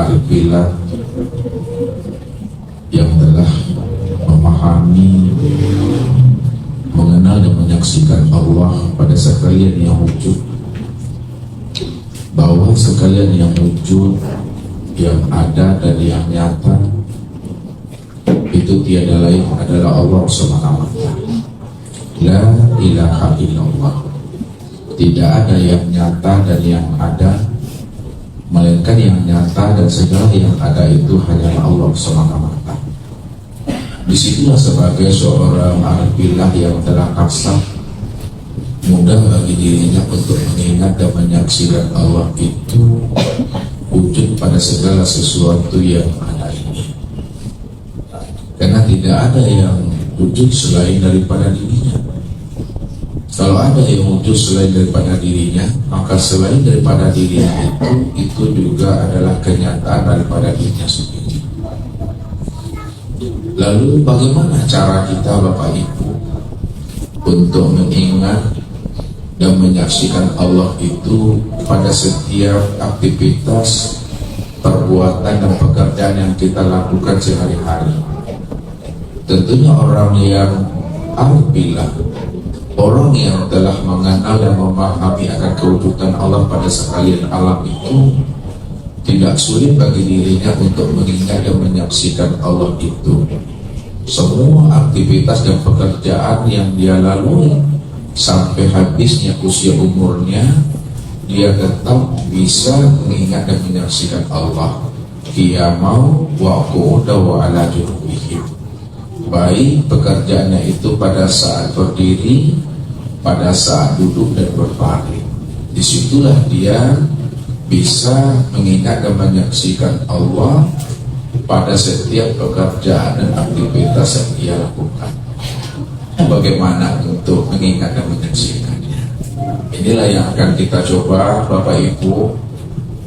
arifillah yang telah memahami, mengenal dan menyaksikan Allah pada sekalian yang wujud, bahwa sekalian yang wujud, yang ada dan yang nyata itu tiada lain adalah Allah SWT. La ilaha illallah. Tidak ada yang nyata dan yang ada, melainkan yang nyata dan segala yang ada itu hanyalah Allah SWT. Disitulah sebagai seorang arifillah yang telah kasar, mudah bagi dirinya untuk mengingat dan menyaksikan Allah itu wujud pada segala sesuatu yang ada ini. Karena tidak ada yang wujud selain daripada dirinya. Kalau ada yang wujud selain daripada dirinya, maka selain daripada dirinya itu juga adalah kenyataan daripada dirinya sendiri. Lalu bagaimana cara kita Bapak Ibu untuk mengingat dan menyaksikan Allah itu pada setiap aktivitas, perbuatan dan pekerjaan yang kita lakukan sehari-hari? Tentunya orang yang arifillah, orang yang telah mengenal dan memahami akan kewujudan Allah pada sekalian alam itu, tidak sulit bagi dirinya untuk mengingat dan menyaksikan Allah itu. Semua aktivitas dan pekerjaan yang dia lalui sampai habisnya usia umurnya, dia tetap bisa mengingat dan menyaksikan Allah. Qiyamau wa qu'uda wa ala junubihim. Baik pekerjaannya itu pada saat berdiri, pada saat duduk dan berbaring. Disitulah dia bisa mengingat dan menyaksikan Allah pada setiap pekerjaan dan aktivitas yang dia lakukan. Bagaimana untuk mengingat dan menyaksikannya? Inilah yang akan kita coba Bapak Ibu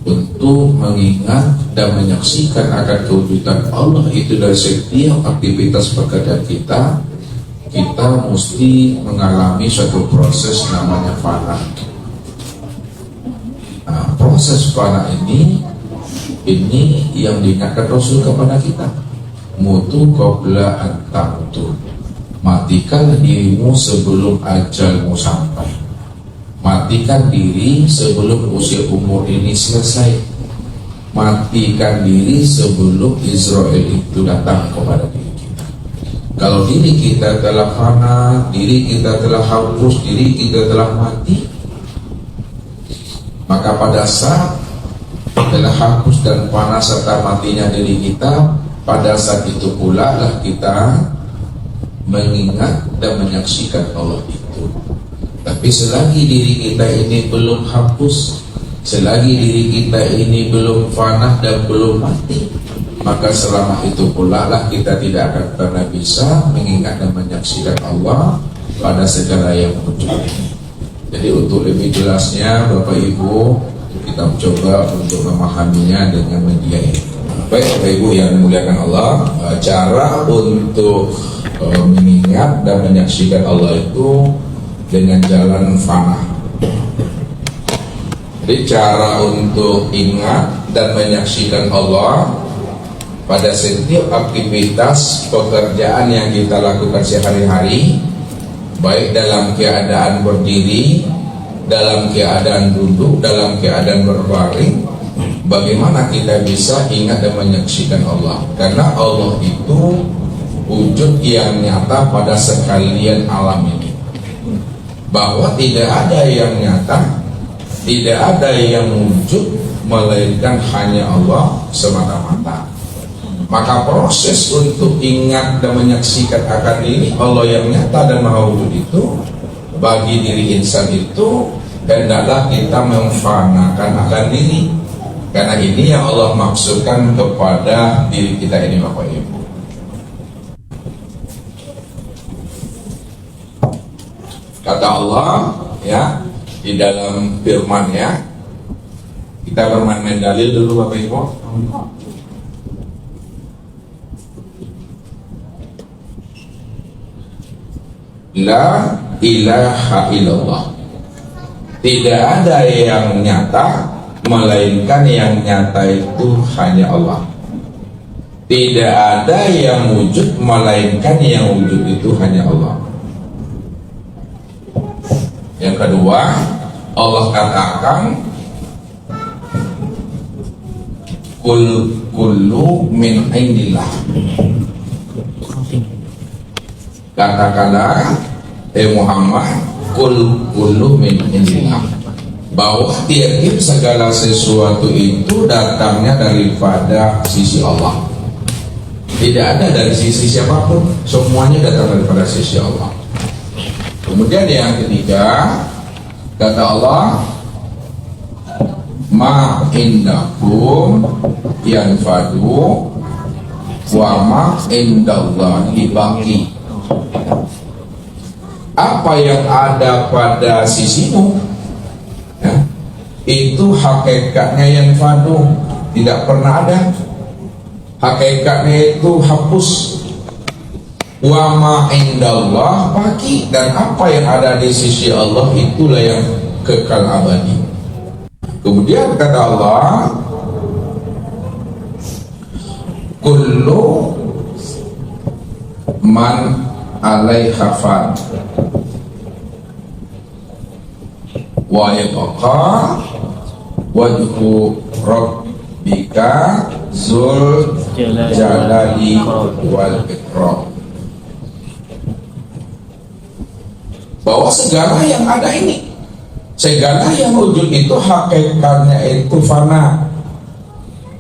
untuk mengingat dan menyaksikan akan kewujudan Allah itu dari setiap aktivitas pekerjaan kita. Kita mesti mengalami suatu proses namanya fana. Nah, proses fana ini yang diingatkan Rasul kepada kita. Mutu qabla an tamutu. Matikan dirimu sebelum ajalmu sampai. Matikan diri sebelum usia umur ini selesai. Matikan diri sebelum Israel itu datang kepada diri kita. Kalau diri kita telah fana, diri kita telah hapus, diri kita telah mati, maka pada saat telah hapus dan fana serta matinya diri kita, pada saat itu pula lah kita mengingat dan menyaksikan Allah itu. Tapi selagi diri kita ini belum hapus, selagi diri kita ini belum fana dan belum mati, maka selama itu pula lah kita tidak akan pernah bisa mengingat dan menyaksikan Allah pada segala yang wujud ini. Jadi untuk lebih jelasnya Bapak Ibu, kita coba untuk memahaminya dengan media ini. Baik Bapak Ibu yang dimuliakan Allah, cara untuk mengingat dan menyaksikan Allah itu dengan jalan fana. Jadi cara untuk ingat dan menyaksikan Allah pada setiap aktivitas pekerjaan yang kita lakukan sehari-hari, baik dalam keadaan berdiri, dalam keadaan duduk, dalam keadaan berbaring, bagaimana kita bisa ingat dan menyaksikan Allah? Karena Allah itu wujud yang nyata pada sekalian alam ini. Bahwa tidak ada yang nyata, tidak ada yang wujud, melainkan hanya Allah semata-mata. Maka proses untuk ingat dan menyaksikan akan diri Allah yang nyata dan maha wujud itu, bagi diri insan itu hendaklah kita memfanakan akan diri. Karena ini yang Allah maksudkan kepada diri kita ini Bapak Ibu. Kata Allah ya di dalam firman-Nya, kita bermain-main dalil dulu Bapak Ibu. La ilaha illallah. Tidak ada yang nyata, melainkan yang nyata itu hanya Allah. Tidak ada yang wujud melainkan yang wujud itu hanya Allah. Yang kedua, Allah katakan kullu min indillah. Katakanlah Muhammad, kullu min indillah, bahwa tiap-tiap segala sesuatu itu datangnya daripada sisi Allah. Tidak ada dari sisi siapapun, semuanya datang daripada sisi Allah. Kemudian yang ketiga, kata Allah, ma indakum yanfadu wa ma indallahi baqi. Apa yang ada pada sisimu, ya, itu hakikatnya yanfadu, tidak pernah ada. Hakikatnya itu hapus. Wa ma indallah baqi, dan apa yang ada di sisi Allah itulah yang kekal abadi. Kemudian kata Allah, kullu man alaiha fan wa yabqa wajhu rabbika zul jalali wal ikram. Bahwa segala yang ada ini, segala yang wujud itu hakikatnya itu fana,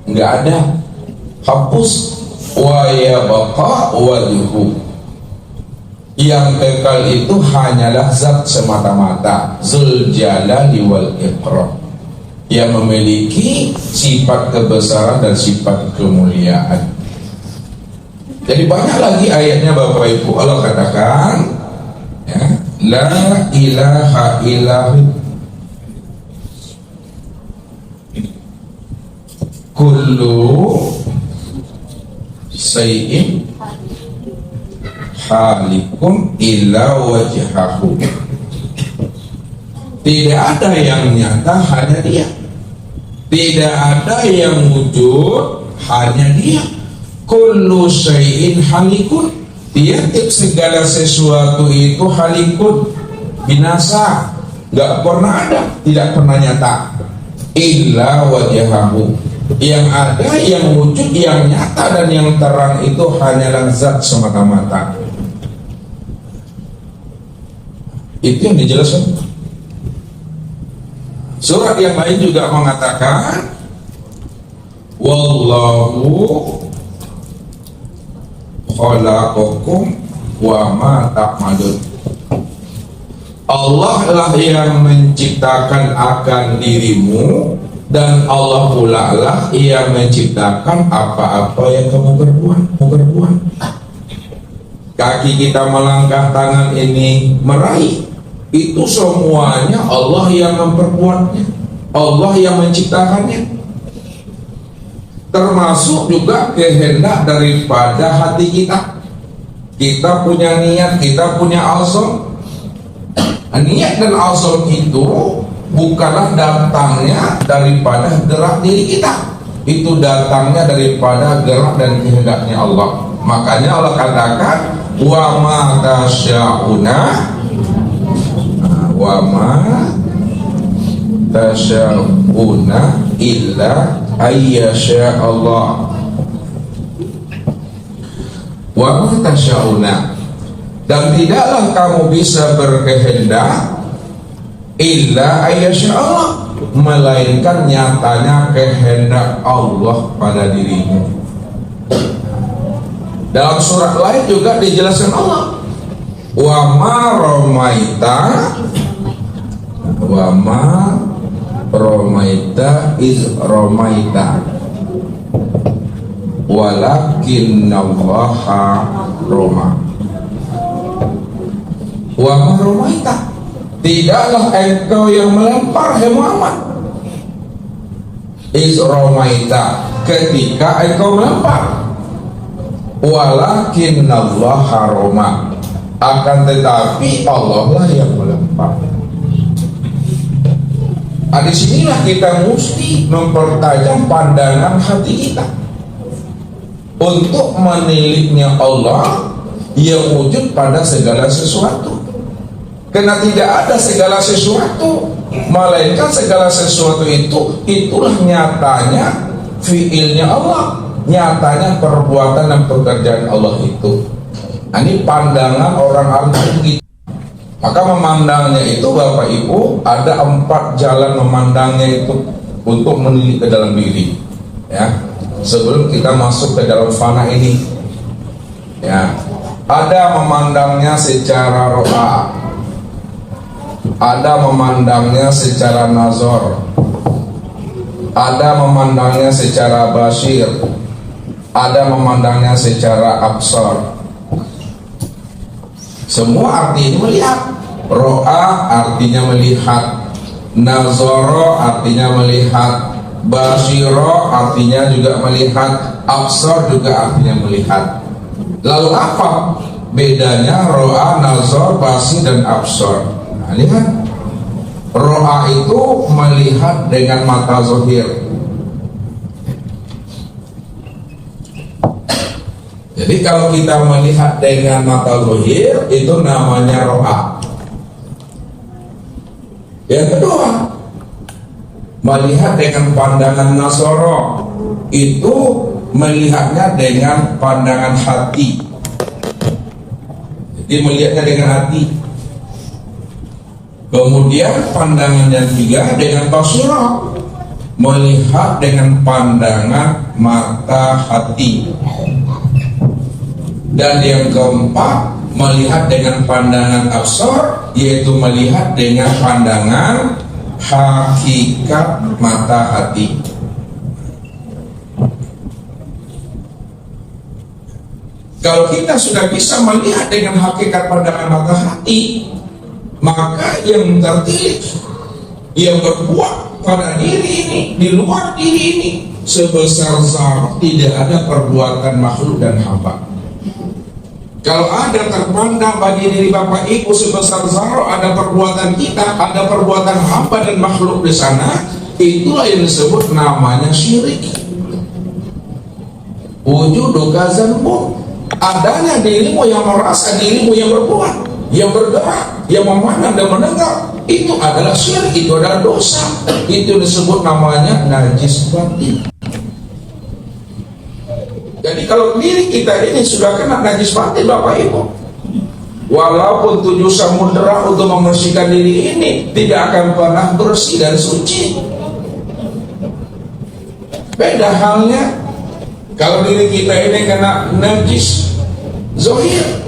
nggak ada, hapus. Wa yabqa wajhu, yang kekal itu hanyalah zat semata-mata, zul jalali wal ikram, yang memiliki sifat kebesaran dan sifat kemuliaan. Jadi banyak lagi ayatnya Bapak Ibu. Allah katakan, ya, la ilaha illallah kullu sayyin halikun illa wajhahu. Tidak ada yang nyata, hanya Dia. Tidak ada yang wujud, hanya Dia. Kullu syai'in halikun, tiap segala sesuatu itu halikun, binasa, nggak pernah ada, tidak pernah nyata. Illa wajhahu, yang ada, yang wujud, yang nyata dan yang terang itu hanyalah zat semata-mata. Itu yang dijelaskan. Surat yang lain juga mengatakan, wallahu khalaqakum wa ma ta'malun. Allah lah yang menciptakan akan dirimu, dan Allah pula lah yang menciptakan apa-apa yang kamu perbuat. Kaki kita melangkah, tangan ini meraih, itu semuanya Allah yang memperbuatnya, Allah yang menciptakannya. Termasuk juga kehendak daripada hati kita. Kita punya niat, kita punya azam. Niat dan azam itu bukanlah datangnya daripada gerak diri kita, itu datangnya daripada gerak dan kehendaknya Allah. Makanya Allah katakan, wa ma tasyauna illa ayyasha Allah. Wa ma tasyauna, dan tidaklah kamu bisa berkehendak illa ayyasha Allah, melainkan nyatanya kehendak Allah pada dirimu. Dalam surat lain juga dijelaskan Allah, wa ma romaita iz romaita walakinnallaha roma. Wa ma romaita, tidaklah engkau yang melempar, hai Muhammad. Iz romaita, ketika engkau melempar. Walakinnallaha roma, akan tetapi Allah lah yang melempar. Disinilah kita mesti mempertajam pandangan hati kita untuk menilainya Allah yang wujud pada segala sesuatu. Karena tidak ada segala sesuatu, melainkan segala sesuatu itulah nyatanya fiilnya Allah, nyatanya perbuatan dan pekerjaan Allah itu. Ini pandangan orang alim begitu. Maka memandangnya itu Bapak Ibu ada 4 jalan memandangnya itu untuk menilik ke dalam diri. Ya, sebelum kita masuk ke dalam fana ini, ya, ada memandangnya secara ro'a, ada memandangnya secara nazar, ada memandangnya secara basir, ada memandangnya secara absar. Semua artinya melihat. Ro'a artinya melihat, nazara artinya melihat, basiro artinya juga melihat, absar juga artinya melihat. Lalu apa bedanya ro'a, nazar, basir dan absar? Nah, lihat, ro'a itu melihat dengan mata zahir. Jadi kalau kita melihat dengan mata zahir itu namanya ro'a. Yang kedua, melihat dengan pandangan nasoro, itu melihatnya dengan pandangan hati. Jadi melihatnya dengan hati. Kemudian pandangan yang ketiga dengan basirah, melihat dengan pandangan mata hati. Dan yang keempat, melihat dengan pandangan absar, yaitu melihat dengan pandangan hakikat mata hati. Kalau kita sudah bisa melihat dengan hakikat pandangan mata hati, maka yang tertilik, yang berbuat pada diri ini, di luar diri ini, sebesar zarah tidak ada perbuatan makhluk dan hamba. Kalau ada terpandang bagi diri Bapak Ibu sebesar zarah, ada perbuatan kita, ada perbuatan hamba dan makhluk di sana, itulah yang disebut namanya syirik. Wujudu kazanmu, adanya dirimu yang merasa dirimu yang berbuat, yang bergerak, yang memandang dan mendengar, itu adalah syirik, itu adalah dosa. Itu disebut namanya najis batin. Jadi kalau diri kita ini sudah kena najis batin Bapak Ibu, walaupun 7 samudera untuk membersihkan diri ini, tidak akan pernah bersih dan suci. Beda halnya kalau diri kita ini kena najis zahir,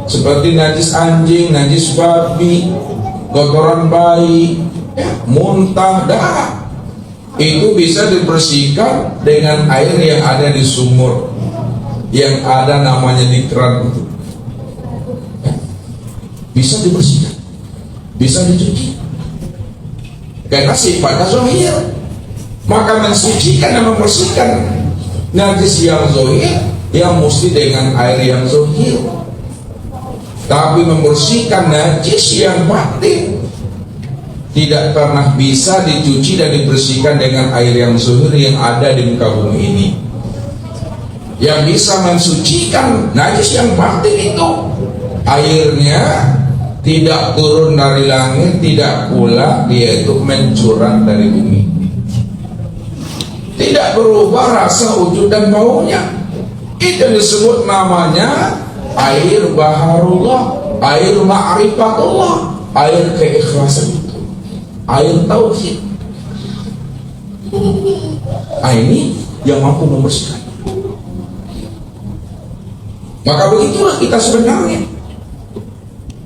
seperti najis anjing, najis babi, kotoran bayi, ya, muntah, darah. Itu bisa dibersihkan dengan air yang ada di sumur, yang ada namanya di keran itu, ya, bisa dibersihkan, bisa dicuci, karena sifatnya zahir. Maka mensucikan dan membersihkan najis yang zahir yang mesti dengan air yang zahir, tapi membersihkan najis yang batin tidak pernah bisa dicuci dan dibersihkan dengan air yang zahir yang ada di muka bumi ini. Yang bisa mensucikan najis yang batin itu airnya tidak turun dari langit, tidak pula dia itu mencurah dari bumi, tidak berubah rasa, wujud dan baunya. Itu disebut namanya air baharullah, air ma'rifatullah, air keikhlasan, air tauhid. Ini yang mampu membersihkan. Maka begitulah kita sebenarnya.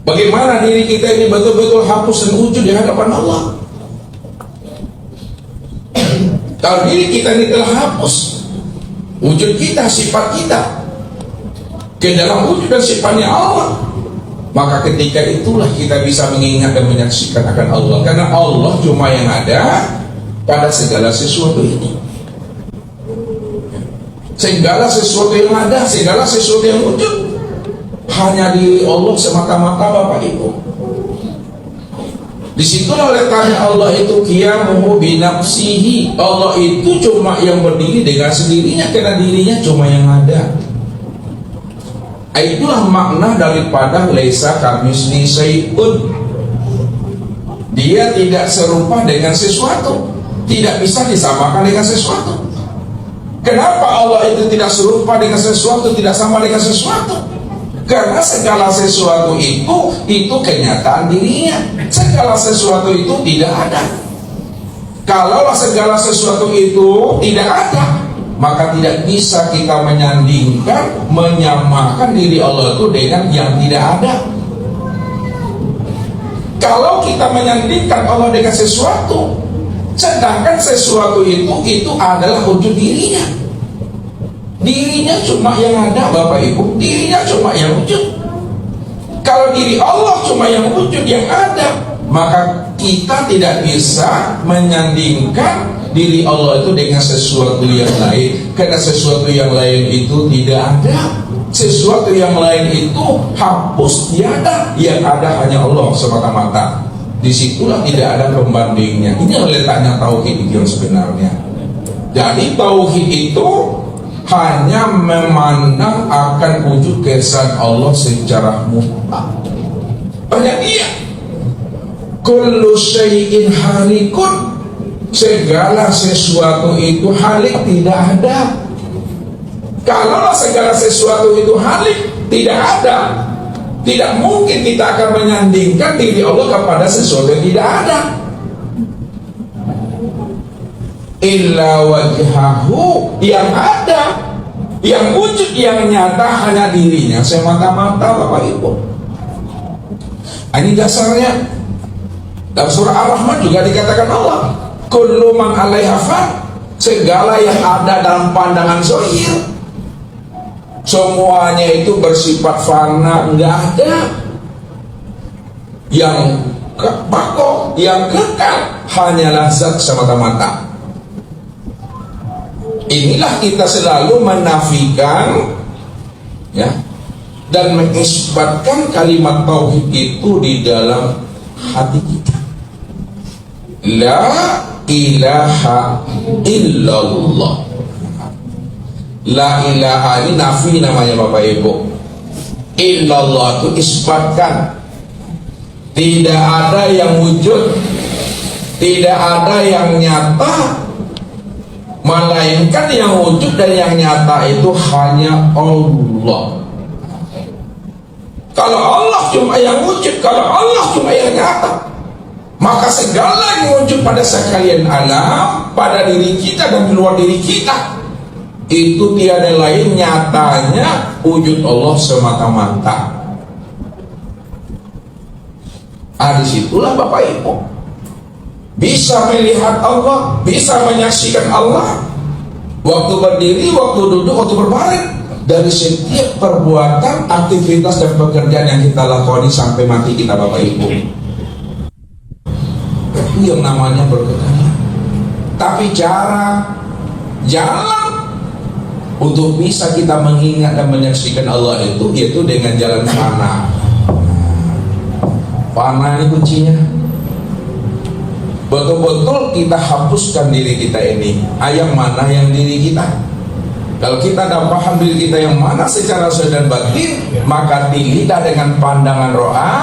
Bagaimana diri kita ini betul-betul hapus dan wujud di hadapan Allah. Kalau diri kita ini telah hapus wujud kita, sifat kita ke dalam wujud dan sifatnya Allah, maka ketika itulah kita bisa mengingat dan menyaksikan akan Allah. Karena Allah cuma yang ada pada segala sesuatu ini. Segala sesuatu yang ada, segala sesuatu yang wujud, hanya diri Allah semata-mata Bapak Ibu. Disitulah letaknya Allah itu qiyamuhu binafsihi. Allah itu cuma yang berdiri dengan sendirinya, karena dirinya cuma yang ada. Itulah makna daripada laisa kamitslihi syai'un. Dia tidak serupa dengan sesuatu, tidak bisa disamakan dengan sesuatu. Kenapa Allah itu tidak serupa dengan sesuatu, tidak sama dengan sesuatu? Karena segala sesuatu itu kenyataan dirinya. Segala sesuatu itu tidak ada. Kalaulah segala sesuatu itu tidak ada, maka tidak bisa kita menyandingkan, menyamakan diri Allah itu dengan yang tidak ada. Kalau kita menyandingkan Allah dengan sesuatu, sedangkan sesuatu itu adalah wujud dirinya. Dirinya cuma yang ada, Bapak Ibu. Dirinya cuma yang wujud. Kalau diri Allah cuma yang wujud, yang ada, maka kita tidak bisa menyandingkan diri Allah itu dengan sesuatu yang lain. Karena sesuatu yang lain itu tidak ada. Sesuatu yang lain itu hapus, tiada. Yang ada hanya Allah semata-mata. Disitulah tidak ada pembandingnya. Ini letaknya tauhid yang sebenarnya. Jadi tauhid itu hanya memandang akan wujud keesaan Allah secara mutlak. Hanya dia. Kullu syai'in halikun. Segala sesuatu itu halik, tidak ada. Kalau segala sesuatu itu halik, tidak ada, tidak mungkin kita akan menyandingkan diri Allah kepada sesuatu yang tidak ada. Illa wajhahu, yang ada, yang wujud, yang nyata hanya dirinya semata-mata, Bapak Ibu. Ini dasarnya. Dalam surah Ar-Rahman juga dikatakan Allah, kullu man 'alaiha fan, segala yang ada dalam pandangan zahir, semuanya itu bersifat fana, enggak ada. Yang bako, yang kekal hanyalah zat semata-mata. Inilah kita selalu menafikan, ya, dan mengisbatkan kalimat tauhid itu di dalam hati kita. La ilaha illallah. La ilaha ini nafi namanya, Bapak Ibu. Illallah itu isbatkan. Tidak ada yang wujud, tidak ada yang nyata, melainkan yang wujud dan yang nyata itu hanya Allah. Kalau Allah cuma yang wujud, kalau Allah cuma yang nyata, maka segala yang wujud pada sekalian alam, pada diri kita dan di luar diri kita, itu tiada lain nyatanya wujud Allah semata-mata. Disitulah Bapak Ibu bisa melihat Allah, bisa menyaksikan Allah waktu berdiri, waktu duduk, waktu berbaring, dari setiap perbuatan, aktivitas dan pekerjaan yang kita lakoni sampai mati kita, Bapak Ibu. Itu yang namanya berkekalan. Tapi cara, jalan untuk bisa kita mengingat dan menyaksikan Allah itu, yaitu dengan jalan fana. Fana ini kuncinya. Betul-betul kita hapuskan diri kita ini. Yang mana yang diri kita? Kalau kita dah paham diri kita yang mana secara zahir dan batin, maka tilitlah dengan pandangan ro'a,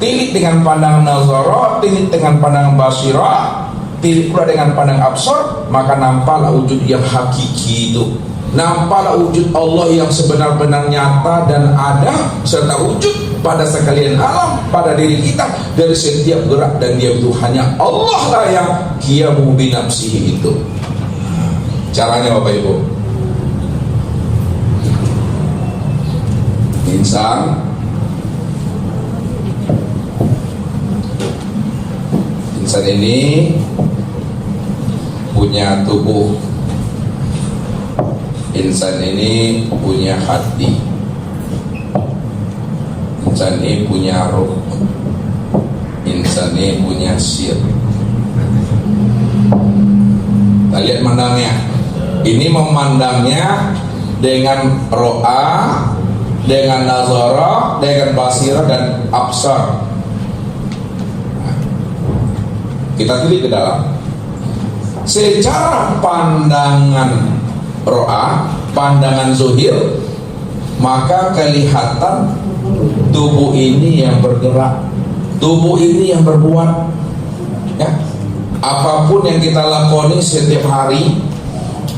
tilit dengan pandangan nazara, tilit dengan pandangan basira, tilit pula dengan pandangan absar, maka nampaklah wujud yang hakiki itu. Nampaklah wujud Allah yang sebenar-benar nyata dan ada, serta wujud pada sekalian alam, pada diri kita, dari setiap gerak dan diam itu hanya Allah lah yang qiyamuhu binafsihi itu. Caranya Bapak Ibu, insan ini punya tubuh, insan ini punya hati, insan ini punya ruh, insan ini punya sir. Kita lihat mandangnya. Ini memandangnya dengan ro'a, dengan nazara, dengan basira dan absar. Kita tilik ke dalam. Secara pandangan ro'a, pandangan zuhir, maka kelihatan tubuh ini yang bergerak, tubuh ini yang berbuat, ya. Apapun yang kita lakoni setiap hari,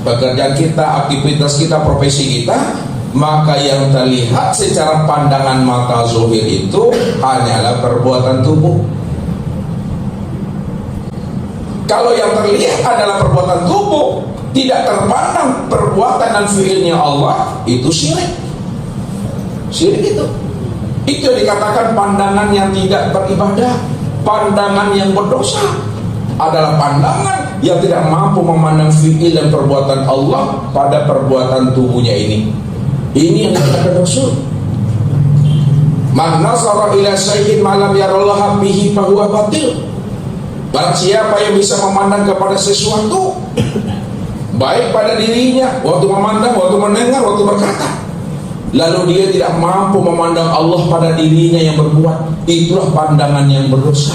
pekerjaan kita, aktivitas kita, profesi kita, maka yang terlihat secara pandangan mata zuhir itu hanyalah perbuatan tubuh. Kalau yang terlihat adalah perbuatan tubuh, tidak terpandang perbuatan dan fiilnya Allah, itu syirik. Syirik itu yang dikatakan pandangan yang tidak beribadah, pandangan yang berdosa. Adalah pandangan yang tidak mampu memandang fiil dan perbuatan Allah pada perbuatan tubuhnya ini. Ini yang dikatakan Rasul. Man nazara ila syai'in ma lam yarallaha bihi fa huwa batil. Barang siapa yang bisa memandang kepada sesuatu, baik pada dirinya, waktu memandang, waktu mendengar, waktu berkata, lalu dia tidak mampu memandang Allah pada dirinya yang berbuat, itulah pandangan yang berdosa.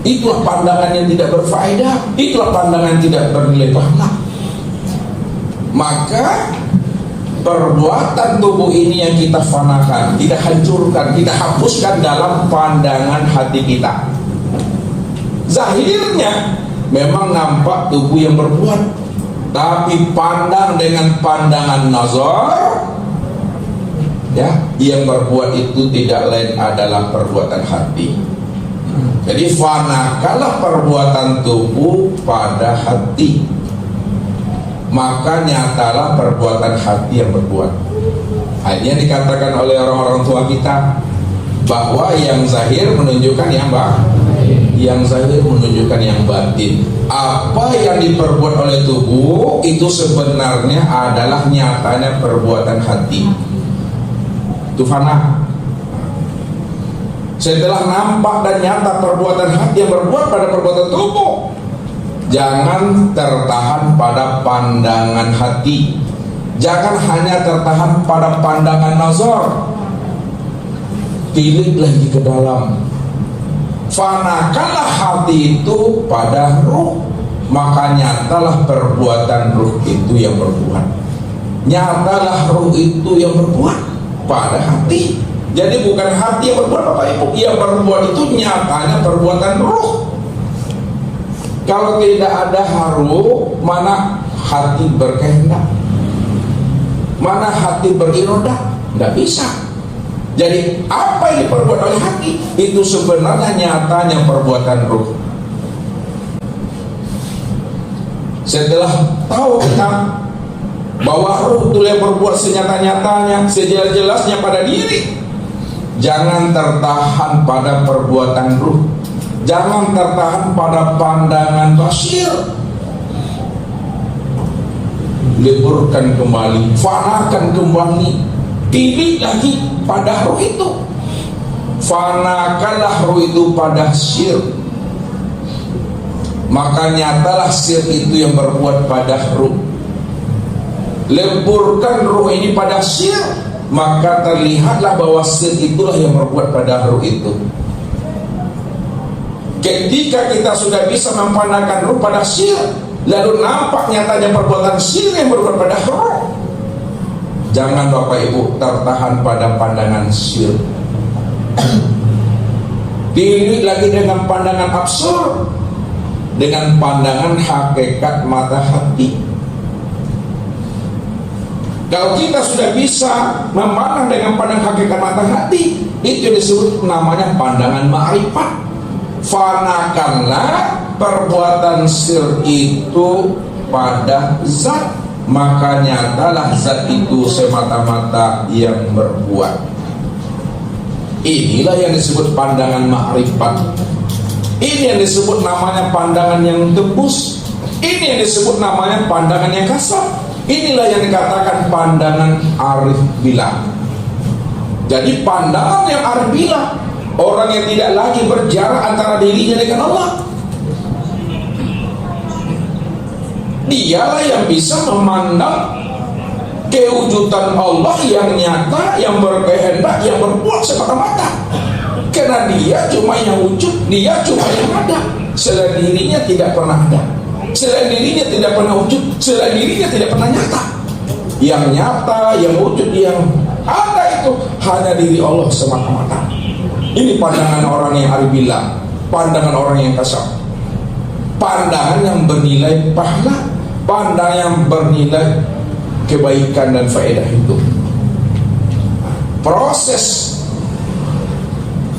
Itulah pandangan yang tidak berfaedah, itulah pandangan yang tidak bernilai pahala. Maka perbuatan tubuh ini yang kita fanakan, kita hancurkan, kita hapuskan dalam pandangan hati kita. Zahirnya memang nampak tubuh yang berbuat, tapi pandang dengan pandangan nazar, ya, yang berbuat itu tidak lain adalah perbuatan hati. Jadi fanakalah perbuatan tubuh pada hati, maka nyatalah perbuatan hati yang berbuat. Hanya dikatakan oleh orang-orang tua kita bahwa yang zahir menunjukkan yang yang zahir menunjukkan yang batin. Apa yang diperbuat oleh tubuh itu sebenarnya adalah nyatanya perbuatan hati. Itu fana. Setelah nampak dan nyata perbuatan hati yang berbuat pada perbuatan tubuh, jangan tertahan pada pandangan hati, jangan hanya tertahan pada pandangan nazar, tilik lagi ke dalam. Fanakanlah hati itu pada ruh, maka nyatalah perbuatan ruh itu yang berbuat. Nyatalah ruh itu yang berbuat pada hati. Jadi bukan hati yang berbuat, Bapak Ibu, yang berbuat itu nyatanya perbuatan ruh. Kalau tidak ada haru, mana hati berkehendak, mana hati berirodah, tidak bisa. Jadi apa yang diperbuat oleh hati itu sebenarnya nyatanya perbuatan ruh. Setelah tahu kita bahwa ruh itu yang berbuat senyata-nyatanya, sejelas-jelasnya pada diri, jangan tertahan pada perbuatan ruh, jangan tertahan pada pandangan basir. Leburkan kembali, fanakan kembali, tilik lagi pada ruh itu. Fanakanlah ruh itu pada sir, maka nyatalah sir itu yang berbuat pada ruh. Leburkan ruh ini pada sir, maka terlihatlah bahwa sir itulah yang berbuat pada ruh itu. Ketika kita sudah bisa memandangkan ruh pada sir, lalu nampak nyatanya perbuatan sir yang berbuat pada ruh, jangan Bapak Ibu tertahan pada pandangan sir. Pilih lagi dengan pandangan absur, dengan pandangan hakikat mata hati. Kalau kita sudah bisa memandang dengan pandangan hakikat mata hati, itu disebut namanya pandangan ma'rifat. Fanakanlah perbuatan sir itu pada zat, maka nyatalah zat itu semata-mata yang berbuat. Inilah yang disebut pandangan ma'rifat. Ini yang disebut namanya pandangan yang tembus. Ini yang disebut namanya pandangan yang kasar. Inilah yang dikatakan pandangan arif billah. Jadi pandangan yang arif billah, orang yang tidak lagi berjarak antara dirinya dengan Allah, dialah yang bisa memandang kewujudan Allah yang nyata, yang berkehendak, yang berbuat semata-mata. Karena dia cuma yang wujud, dia cuma yang ada. Selain dirinya tidak pernah ada. Selain dirinya tidak pernah wujud, selain dirinya tidak pernah nyata. Yang nyata, yang wujud, yang ada itu hanya diri Allah semata-mata. Ini pandangan orang yang aribillah, pandangan orang yang kasar, pandangan yang bernilai pahala, pandangan yang bernilai kebaikan dan faedah hidup. Proses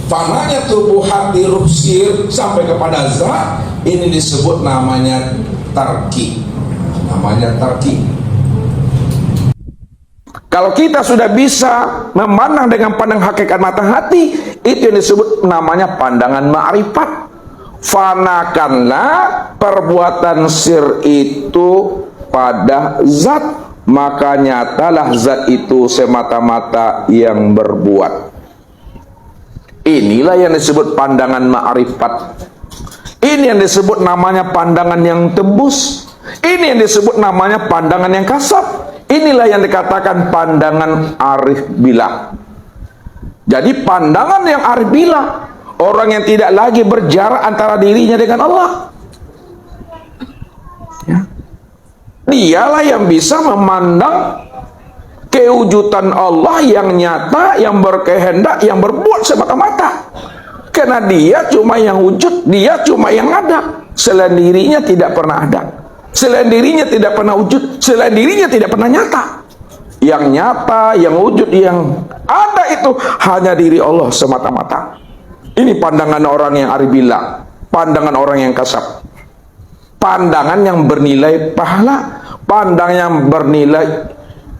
fananya tubuh, hati, ruh, sir sampai kepada zat ini disebut namanya tarki. Namanya tarki. Kalau kita sudah bisa memandang dengan pandang hakikat mata hati, itu yang disebut namanya pandangan ma'rifat. Fanakanlah perbuatan sir itu pada zat, maka nyatalah zat itu semata-mata yang berbuat. Inilah yang disebut pandangan ma'rifat. Ini yang disebut namanya pandangan yang tembus. Ini yang disebut namanya pandangan yang kasat. Inilah yang dikatakan pandangan arif billah. Jadi pandangan yang arif billah, orang yang tidak lagi berjarak antara dirinya dengan Allah, ya. Dialah yang bisa memandang kewujudan Allah yang nyata, yang berkehendak, yang berbuat semata-mata. Karena dia cuma yang wujud, dia cuma yang ada. Selain dirinya tidak pernah ada. Selain dirinya tidak pernah wujud, selain dirinya tidak pernah nyata. Yang nyata, yang wujud, yang ada itu hanya diri Allah semata-mata. Ini pandangan orang yang aribillah, pandangan orang yang kasab, pandangan yang bernilai pahala, pandangan yang bernilai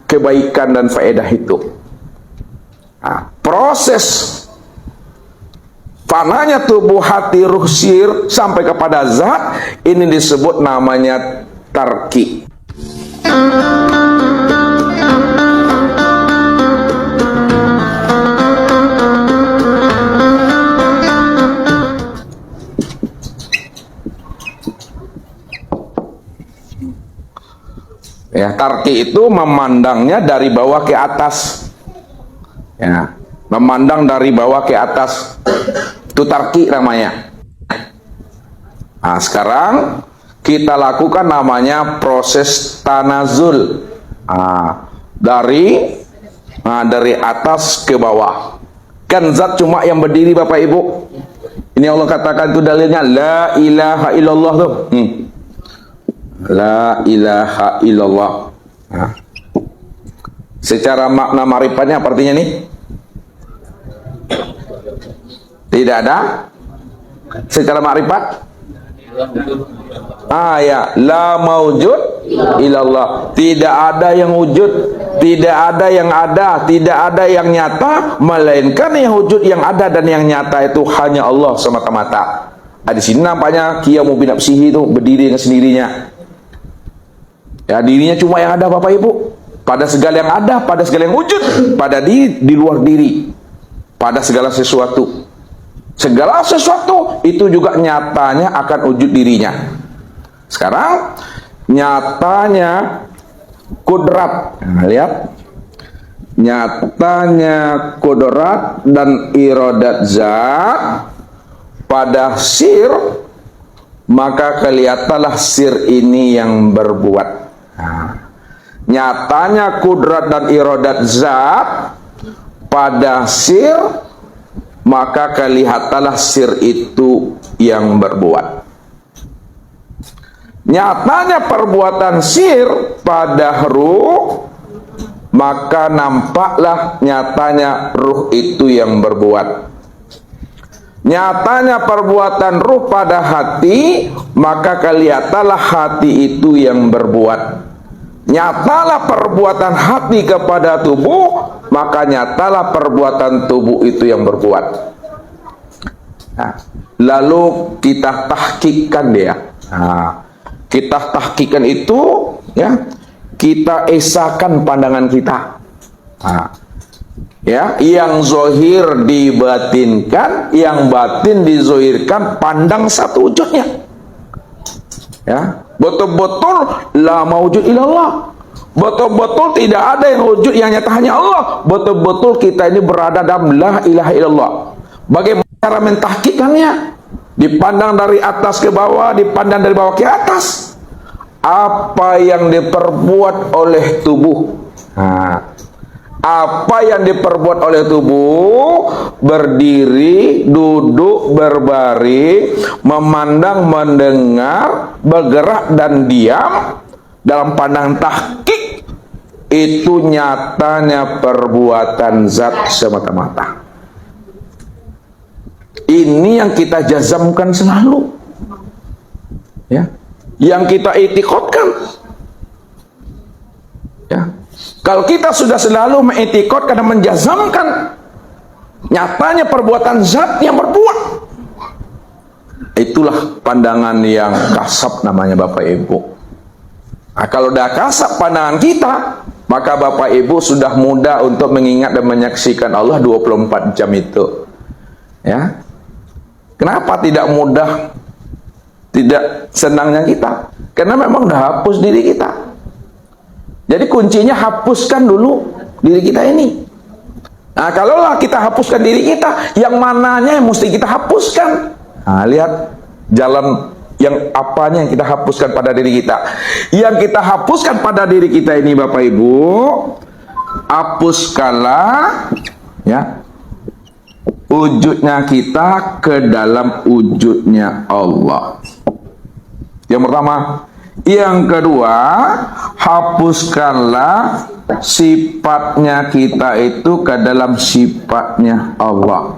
kebaikan dan faedah hidup. Nah, proses fananya tubuh, hati, ruh, sir sampai kepada zat ini disebut namanya tarki. Ya, tarki itu memandangnya dari bawah ke atas. Ya, memandang dari bawah ke atas. Itu tarki namanya. Nah, sekarang kita lakukan namanya proses tanazul. Dari atas ke bawah. Kan zat cuma yang berdiri Bapak Ibu. Ini Allah katakan itu dalilnya la ilaha illallah tuh. La ilaha illallah. Nah, secara makna marifatnya apa artinya nih? Tidak ada. Secara makrifat? Ya, la maujud illallah. Tidak ada yang wujud, tidak ada yang ada, tidak ada yang nyata, melainkan yang wujud, yang ada dan yang nyata itu hanya Allah semata-mata. Di sini nampaknya qiyamu bi nafsihi itu berdiri dengan sendirinya. Ya, dirinya cuma yang ada Bapak Ibu. Pada segala yang ada, pada segala yang wujud, pada di luar diri, pada segala sesuatu. Segala sesuatu itu juga nyatanya akan wujud dirinya. Sekarang nyatanya kudrat. Nah, lihat. Nyatanya kudrat dan iradat zat pada sir, maka kelihatanlah sir ini yang berbuat. Nah, nyatanya kudrat dan iradat zat pada sir, maka kelihatanlah sir itu yang berbuat. Nyatanya perbuatan sir pada ruh, maka nampaklah nyatanya ruh itu yang berbuat. Nyatanya perbuatan ruh pada hati, maka kelihatanlah hati itu yang berbuat. Nyatalah perbuatan hati kepada tubuh, maka nyatalah perbuatan tubuh itu yang berbuat. Nah, lalu kita tahkikkan dia. Nah, kita tahkikkan itu, ya, kita esakan pandangan kita. Nah, ya, yang zohir dibatinkan, yang batin dizohirkan, pandang satu wujudnya. Ya, betul-betul la maujud illallah. Betul-betul tidak ada yang wujud yang nyata hanya Allah. Betul-betul kita ini berada dalam la ilaha illallah. Bagaimana cara mentahkikannya. Dipandang dari atas ke bawah, dipandang dari bawah ke atas. Apa yang diperbuat oleh tubuh? Apa yang diperbuat oleh tubuh? Berdiri, duduk, berbaring, memandang, mendengar, bergerak dan diam dalam pandangan tahqiq, itu nyatanya perbuatan zat semata-mata. Ini yang kita jazamkan selalu, ya, yang kita i'tiqadkan, ya. Kalau kita sudah selalu mengiktikad dan menjazamkan nyatanya perbuatan zat yang berbuat, itulah pandangan yang kasab namanya Bapak Ibu. Nah, kalau dah kasab pandangan kita, maka Bapak Ibu sudah mudah untuk mengingat dan menyaksikan Allah 24 jam itu. Ya. Kenapa tidak mudah, tidak senangnya kita? Karena memang dah hapus diri kita. Jadi kuncinya hapuskan dulu diri kita ini. Nah, kalaulah kita hapuskan diri kita, yang mananya yang mesti kita hapuskan? Nah, lihat jalan yang apanya yang kita hapuskan pada diri kita. Yang kita hapuskan pada diri kita ini Bapak Ibu, hapuskanlah, ya, wujudnya kita ke dalam wujudnya Allah. Yang pertama. Yang kedua, hapuskanlah sifatnya kita itu ke dalam sifatnya Allah.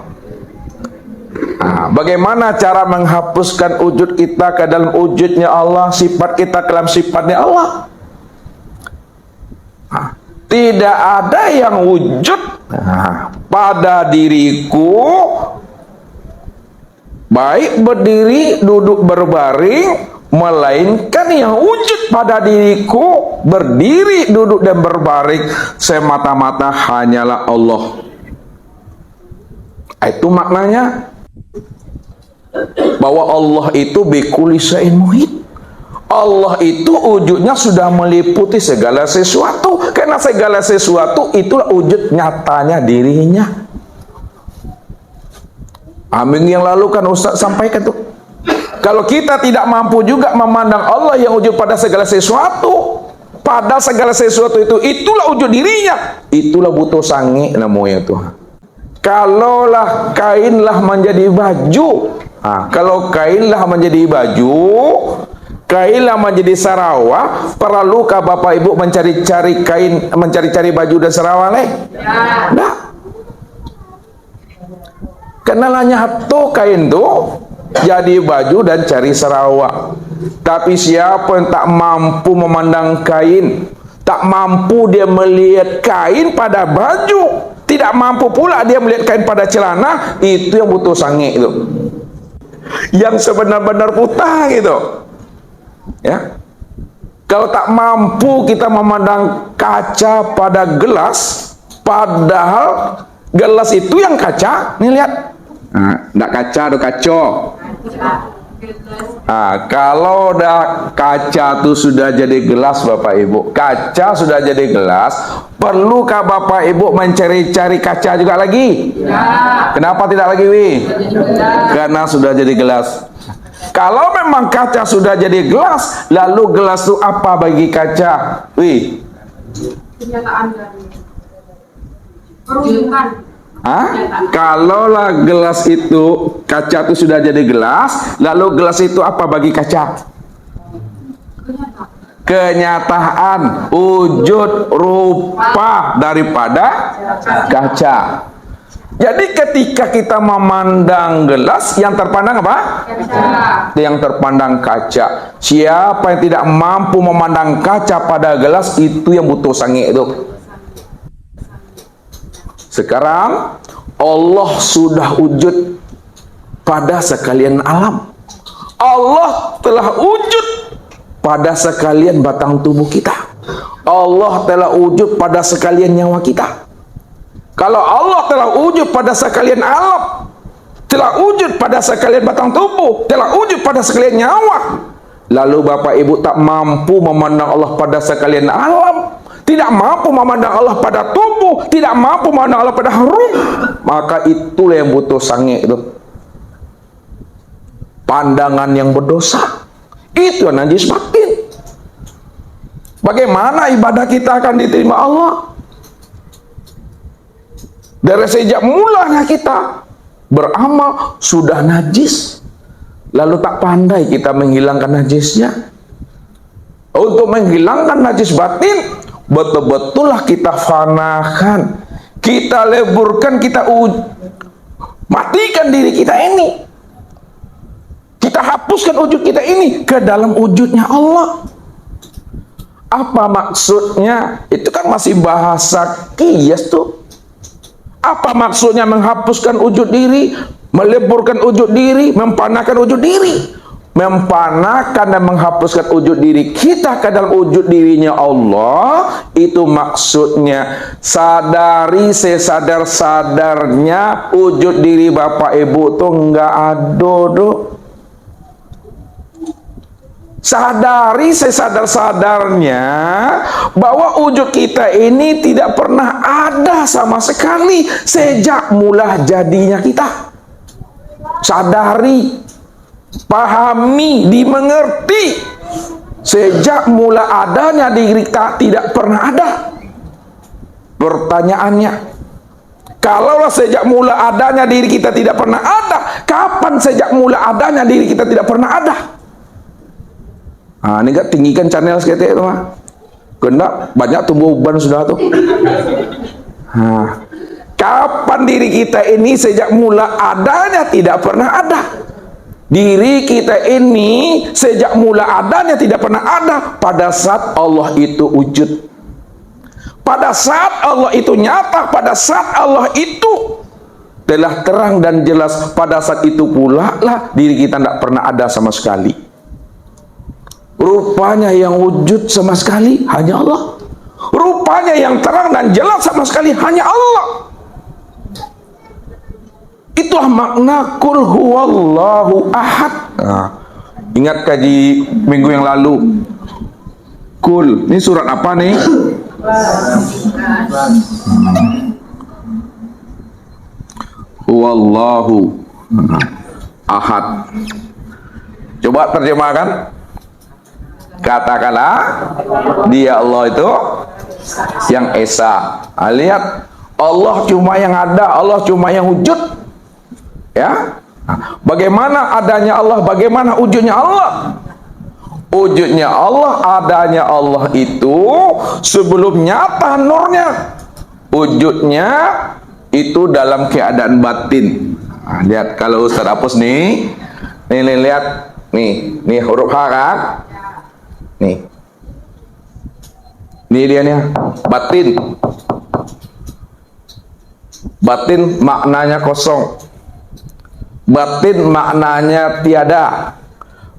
Nah, bagaimana cara menghapuskan wujud kita ke dalam wujudnya Allah, sifat kita ke dalam sifatnya Allah? Nah, tidak ada yang wujud pada diriku, baik berdiri, duduk, berbaring, melainkan yang wujud pada diriku, berdiri, duduk, dan berbaring, semata-mata hanyalah Allah. Itu maknanya bahwa Allah itu bikulli syai'in muhit. Allah itu wujudnya sudah meliputi segala sesuatu, karena segala sesuatu itulah wujud nyatanya dirinya. Amin yang lalu kan Ustaz sampaikan tuh. Kalau kita tidak mampu juga memandang Allah yang wujud pada segala sesuatu, pada segala sesuatu itu, itulah wujud dirinya, itulah butuh sangi namanya Tuhan. Kalaulah kainlah menjadi baju, kalau kainlah menjadi baju, kainlah menjadi sarawak, perlukah Bapak Ibu mencari-cari kain, mencari-cari baju dan sarawak leh? Nah, kenalanya hatu kain tuh jadi baju dan cari sarawak. Tapi siapa yang tak mampu memandang kain, tak mampu dia melihat kain pada baju, tidak mampu pula dia melihat kain pada celana, itu yang butuh sange itu, yang sebenar-benar buta gitu, ya. Kalau tak mampu kita memandang kaca pada gelas, padahal gelas itu yang kaca, nih lihat. Nggak kaca, ada kaco. Kalau udah kaca tuh sudah jadi gelas Bapak Ibu, kaca sudah jadi gelas, perlukah Bapak Ibu mencari-cari kaca juga lagi? Ya. Kenapa tidak lagi, Wi? Karena sudah jadi gelas. Kalau memang kaca sudah jadi gelas, lalu gelas itu apa bagi kaca, Wi? Kenyataan dari perwujudan. Kalaulah gelas itu, kaca itu sudah jadi gelas, lalu gelas itu apa bagi kaca? Kenyataan, wujud, rupa daripada kaca. Jadi ketika kita memandang gelas, yang terpandang apa? Kaca. Yang terpandang kaca. Siapa yang tidak mampu memandang kaca pada gelas, itu yang butuh sange itu. Sekarang Allah sudah wujud pada sekalian alam. Allah telah wujud pada sekalian batang tubuh kita. Allah telah wujud pada sekalian nyawa kita. Kalau Allah telah wujud pada sekalian alam, telah wujud pada sekalian batang tubuh, telah wujud pada sekalian nyawa, lalu Bapak Ibu tak mampu memandang Allah pada sekalian alam, tidak mampu memandang Allah pada tubuh, tidak mampu memandang Allah pada ruh, maka itulah yang butuh sange itu. pandangan yang berdosa. Itu yang najis batin. Bagaimana ibadah kita akan diterima Allah? Dari sejak mulanya kita beramal sudah najis, lalu tak pandai kita menghilangkan najisnya. Untuk menghilangkan najis batin, betul-betullah kita fanakan, kita leburkan, kita matikan diri kita ini, kita hapuskan wujud kita ini ke dalam wujudnya Allah. Apa maksudnya? Itu kan masih bahasa kias tuh. Apa maksudnya menghapuskan wujud diri, meleburkan wujud diri, mempanakan wujud diri? Mempanakan dan menghapuskan wujud diri kita ke dalam wujud dirinya Allah, itu maksudnya sadari sesadar-sadarnya wujud diri Bapak Ibu tuh enggak ada doh. Sadari sesadar-sadarnya bahwa wujud kita ini tidak pernah ada sama sekali sejak mula jadinya kita. Sadari, pahami, dimengerti. Sejak mula adanya diri kita tidak pernah ada. Pertanyaannya, kalaulah sejak mula adanya diri kita tidak pernah ada, kapan sejak mula adanya diri kita tidak pernah ada? Ini kan tinggikan channel sekete itu mah. Kena banyak tumbuh uban sudah tuh. Kapan diri kita ini sejak mula adanya tidak pernah ada? Diri kita ini sejak mula adanya tidak pernah ada pada saat Allah itu wujud. Pada saat Allah itu nyata, pada saat Allah itu telah terang dan jelas, pada saat itu pula lah diri kita tidak pernah ada sama sekali. Rupanya yang wujud sama sekali hanya Allah. Rupanya yang terang dan jelas sama sekali hanya Allah. Itulah makna kul huwallahu ahad. Ingat kaji minggu yang lalu. Kul, ini surat apa nih? Huwallahu ahad. Coba terjemahkan. Katakanlah dia Allah itu yang esa. Lihat, Allah cuma yang ada, Allah cuma yang wujud. Ya, bagaimana adanya Allah, bagaimana wujudnya Allah? Wujudnya Allah, adanya Allah itu sebelum nyata nurnya. Wujudnya itu dalam keadaan batin. Lihat, kalau Ustaz hapus nih, lihat nih huruf H kan? Nih dia nih, batin. Batin maknanya kosong. Batin maknanya tiada.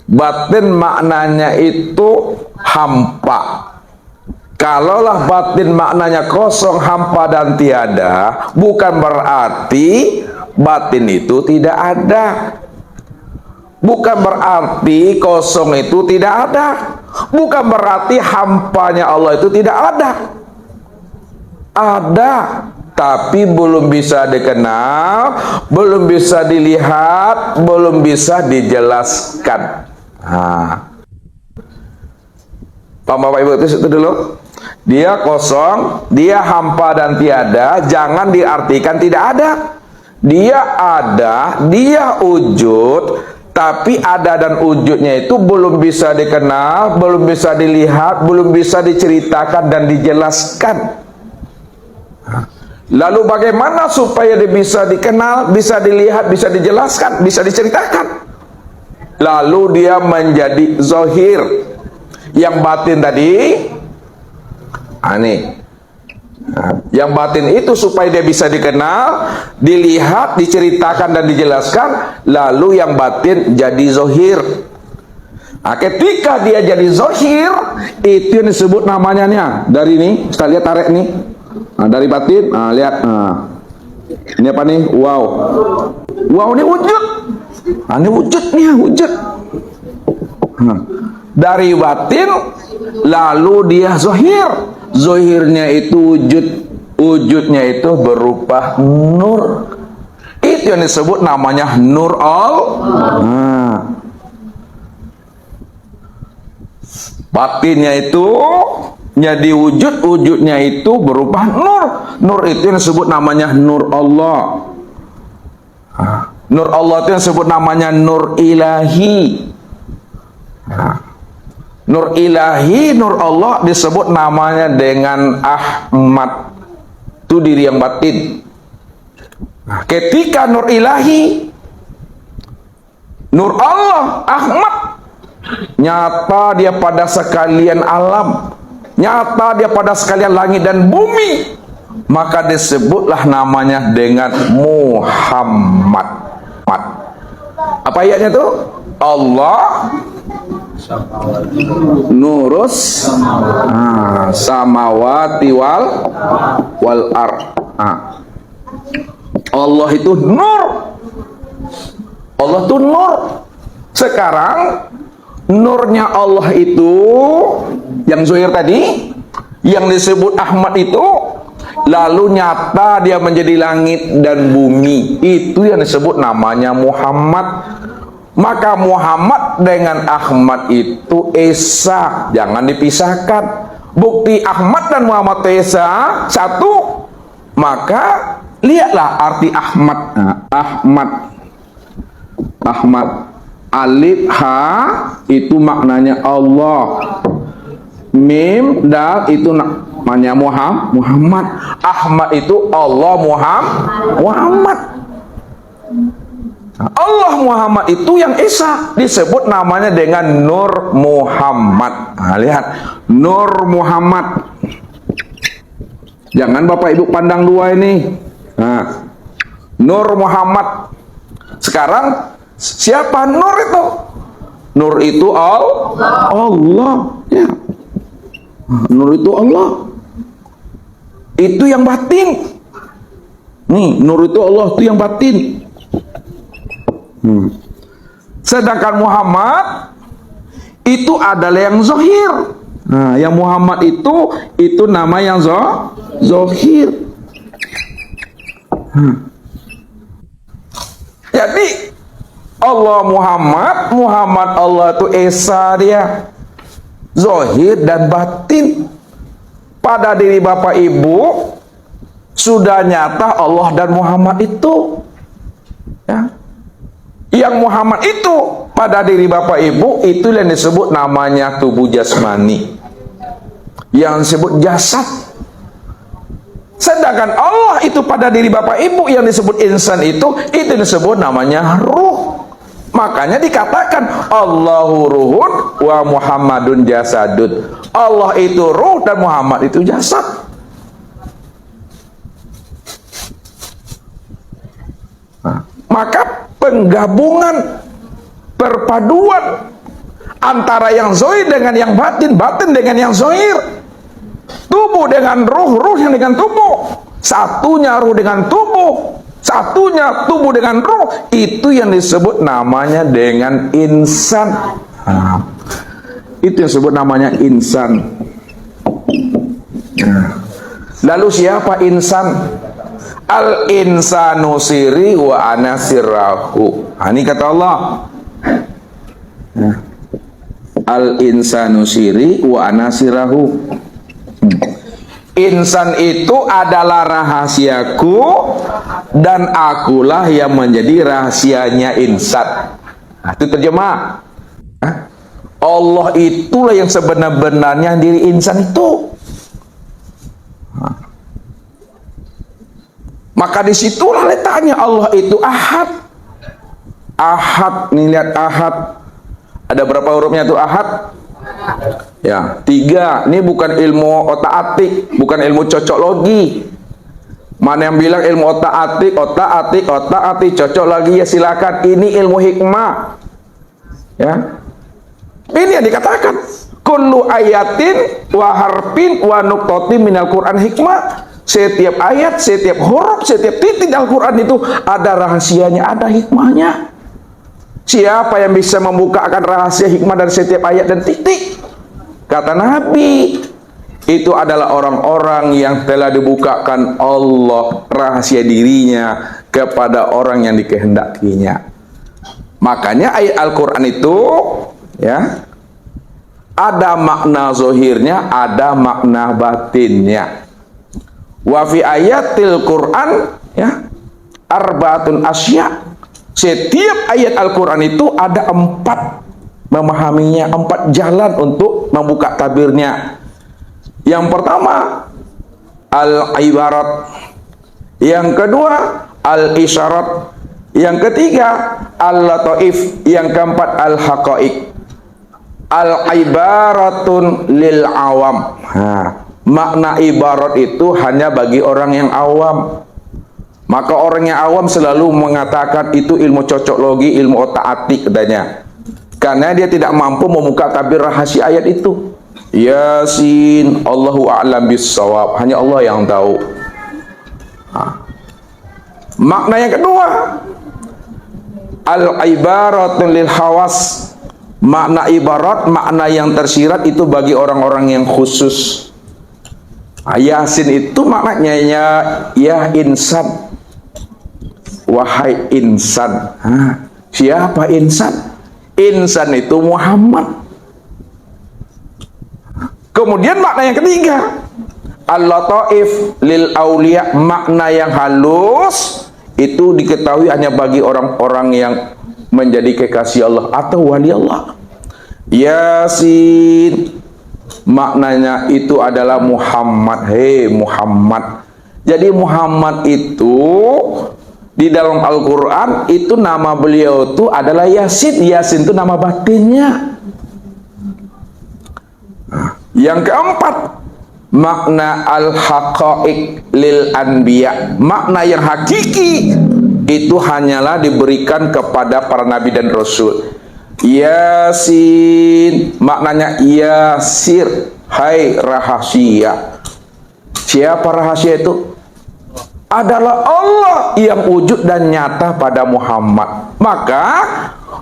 Batin maknanya itu hampa. Kalaulah batin maknanya kosong, hampa dan tiada, bukan berarti batin itu tidak ada. Bukan berarti kosong itu tidak ada. Bukan berarti hampanya Allah itu tidak ada. Ada, tapi belum bisa dikenal, belum bisa dilihat, belum bisa dijelaskan. Pak Bapak Ibu itu dulu. Dia kosong, dia hampa dan tiada, jangan diartikan tidak ada. Dia ada, dia wujud, tapi ada dan wujudnya itu belum bisa dikenal, belum bisa dilihat, belum bisa diceritakan dan dijelaskan. Lalu bagaimana supaya dia bisa dikenal, bisa dilihat, bisa dijelaskan, bisa diceritakan? Lalu dia menjadi zahir. Yang batin tadi, yang batin itu supaya dia bisa dikenal, dilihat, diceritakan dan dijelaskan, lalu yang batin jadi zahir. Ketika dia jadi zahir, itu yang disebut namanya nih. Dari ini, kita lihat tarik nih. Dari batin, lihat. Ini apa nih? Wow. Wow, ini wujud. Ini wujud nih, wujud. Dari batin, lalu dia zahir. Zahirnya itu wujud, wujudnya itu berupa nur. Itu yang disebut namanya nur Allah. Batinnya itu jadi wujud, wujudnya itu berupa nur. Nur itu yang disebut namanya nur Allah. Nur Allah itu yang disebut namanya nur ilahi. Nur ilahi, nur Allah disebut namanya dengan Ahmad. Itu diri yang batin. Ketika nur ilahi, nur Allah, Ahmad, nyata dia pada sekalian alam, nyata dia pada sekalian langit dan bumi, maka disebutlah namanya dengan Muhammad. Apa ayatnya tuh? Allah nurus samawati wal ar. Allah itu nur. Allah itu nur. Sekarang nurnya Allah itu yang zuhir tadi, yang disebut Ahmad itu, lalu nyata dia menjadi langit dan bumi, itu yang disebut namanya Muhammad. Maka Muhammad dengan Ahmad itu esa, jangan dipisahkan. Bukti Ahmad dan Muhammad esa satu, maka lihatlah arti Ahmad. Ahmad alif ha itu maknanya Allah, mim dal itu namanya Muhammad. Ahmad itu Allah Muhammad. Allah Muhammad itu yang esa, disebut namanya dengan Nur Muhammad. Lihat, Nur Muhammad. Jangan Bapak Ibu pandang dua ini. Nur Muhammad. Sekarang siapa Nur itu? Nur itu Allah. Ya. Nur itu Allah. Itu yang batin. Nih, Nur itu Allah, itu yang batin. Sedangkan Muhammad itu adalah yang zahir. Yang Muhammad itu nama yang zahir. Jadi Allah Muhammad Allah itu esa dia, zahir dan batin. Pada diri Bapak Ibu sudah nyata Allah dan Muhammad itu. Ya. Yang Muhammad itu pada diri Bapak Ibu itu yang disebut namanya tubuh jasmani, yang disebut jasad. Sedangkan Allah itu pada diri Bapak Ibu yang disebut insan itu disebut namanya ruh. Makanya dikatakan Allahu ruhun wa Muhammadun jasadun. Allah itu ruh dan Muhammad itu jasad. Maka penggabungan, perpaduan antara yang zahir dengan yang batin, batin dengan yang zahir, tubuh dengan ruh, ruh yang dengan tubuh, satunya ruh dengan tubuh, satunya tubuh dengan ruh, itu yang disebut namanya dengan insan. Itu yang disebut namanya insan. Lalu siapa insan? Al insanu siri wa ana sirrahu. Ini kata Allah. Al insanu siri wa ana sirrahu. Insan itu adalah rahasiaku dan akulah yang menjadi rahasianya insan. Itu terjemah. Allah itulah yang sebenar-benarnya diri insan itu. Maka disitulah letaknya Allah itu ahad. Ahad, nih lihat ahad. Ada berapa hurufnya tuh ahad? Ya, 3. Ini bukan ilmu otak-atik, bukan ilmu cocok logi. Mana yang bilang ilmu otak-atik, cocok lagi ya silakan. Ini ilmu hikmah. Ya. Ini yang dikatakan kullu ayatin wa harfin wa nuqtatin minal Qur'an hikmah. Setiap ayat, setiap huruf, setiap titik Al-Quran itu ada rahasianya, ada hikmahnya. Siapa yang bisa membukakan rahasia hikmah dari setiap ayat dan titik? Kata Nabi, itu adalah orang-orang yang telah dibukakan Allah rahasia dirinya kepada orang yang dikehendakinya. Makanya ayat Al-Quran itu, ya, Ada makna zohirnya, ada makna batinnya. Wa fi ayatil Quran, ya, arbaatun asya. Setiap ayat Al-Quran itu ada 4 memahaminya, 4 jalan untuk membuka tabirnya. Yang pertama, al-ibarat. Yang kedua, al-isyarat. Yang ketiga, al-lataif. Yang keempat, al-haqa'iq. Al-ibaratun lil awam. Makna ibarat itu hanya bagi orang yang awam. Maka orang yang awam selalu mengatakan itu ilmu cocok logi, ilmu otak-atik katanya. Karena dia tidak mampu membuka tabir rahasia ayat itu. Yasin, Allahu a'lam bissawab. Hanya Allah yang tahu. Makna yang kedua, al-ibaratun lil hawas. Makna ibarat, makna yang tersirat itu bagi orang-orang yang khusus. Yasin itu maknanya ya insan. Wahai insan. Siapa insan? Insan itu Muhammad. Kemudian makna yang ketiga, al-lataif lil auliya. Makna yang halus itu diketahui hanya bagi orang-orang yang menjadi kekasih Allah atau wali Allah. Yasin, maknanya itu adalah Muhammad. Hei Muhammad. Jadi Muhammad itu di dalam Al-Quran itu nama beliau itu adalah Yasin. Yasin itu nama batinnya. Yang keempat, makna al-haqa'iq lil anbiya. Makna yang hakiki itu hanyalah diberikan kepada para nabi dan rasul. Yasin, maknanya yasir, hai rahasia. Siapa rahasia itu? Adalah Allah yang wujud dan nyata pada Muhammad. Maka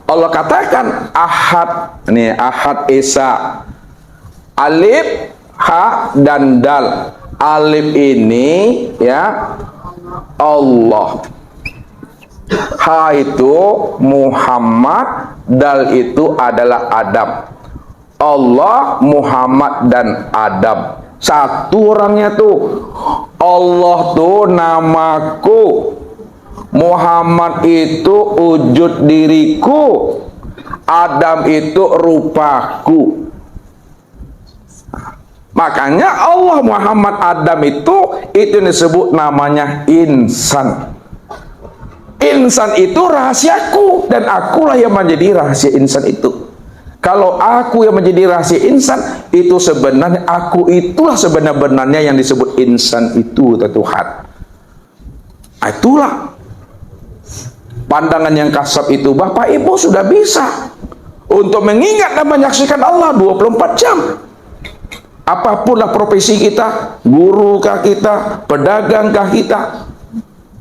Allah katakan Ahad. Nih, Ahad Esa. Alif, ha dan dal. Alif ini ya Allah. Ha itu Muhammad, dal itu adalah Adam. Allah, Muhammad dan Adam. Satu orangnya tuh. Allah tuh namaku. Muhammad itu wujud diriku. Adam itu rupaku. Makanya Allah, Muhammad, Adam itu disebut namanya insan. Insan itu rahasiaku dan akulah yang menjadi rahasia insan itu. Kalau aku yang menjadi rahasia insan, itu sebenarnya aku itulah sebenarnya yang disebut insan itu, Tuhan. Itulah pandangan yang kasab itu. Bapak Ibu sudah bisa untuk mengingat dan menyaksikan Allah 24 jam. Apapunlah profesi kita, gurukah kita, pedagangkah kita,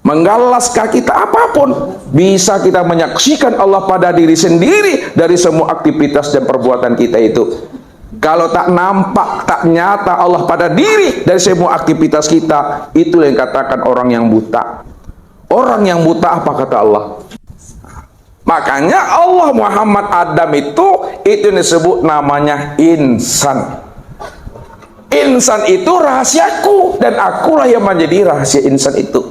menggalaskah kita, apapun, bisa kita menyaksikan Allah pada diri sendiri dari semua aktivitas dan perbuatan kita itu. Kalau tak nampak, tak nyata Allah pada diri dari semua aktivitas kita, itu yang katakan orang yang buta. Orang yang buta apa kata Allah? Makanya Allah, Muhammad, Adam itu disebut namanya insan. Insan itu rahasiaku dan akulah yang menjadi rahasia insan itu.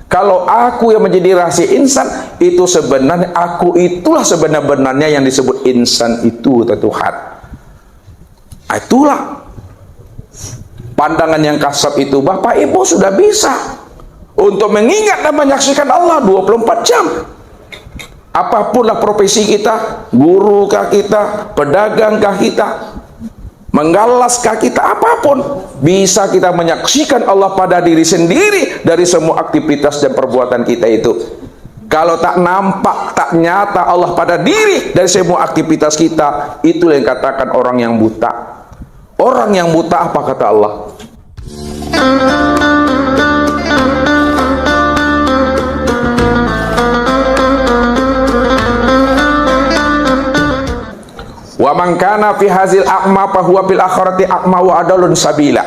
Kalau aku yang menjadi rahasia insan, itu sebenarnya aku itulah sebenarnya yang disebut insan itu, Tuhan. Itulah pandangan yang kasab itu. Bapak Ibu sudah bisa untuk mengingat dan menyaksikan Allah 24 jam. Apapunlah profesi kita, gurukah kita, pedagangkah kita, menggalaskah kita, apapun, bisa kita menyaksikan Allah pada diri sendiri dari semua aktivitas dan perbuatan kita itu. Kalau tak nampak, tak nyata Allah pada diri dari semua aktivitas kita, itu yang katakan orang yang buta. Orang yang buta apa kata Allah? Wa man kana fi hazil a'ma fa huwa fil akhirati a'ma wa adalun sabila.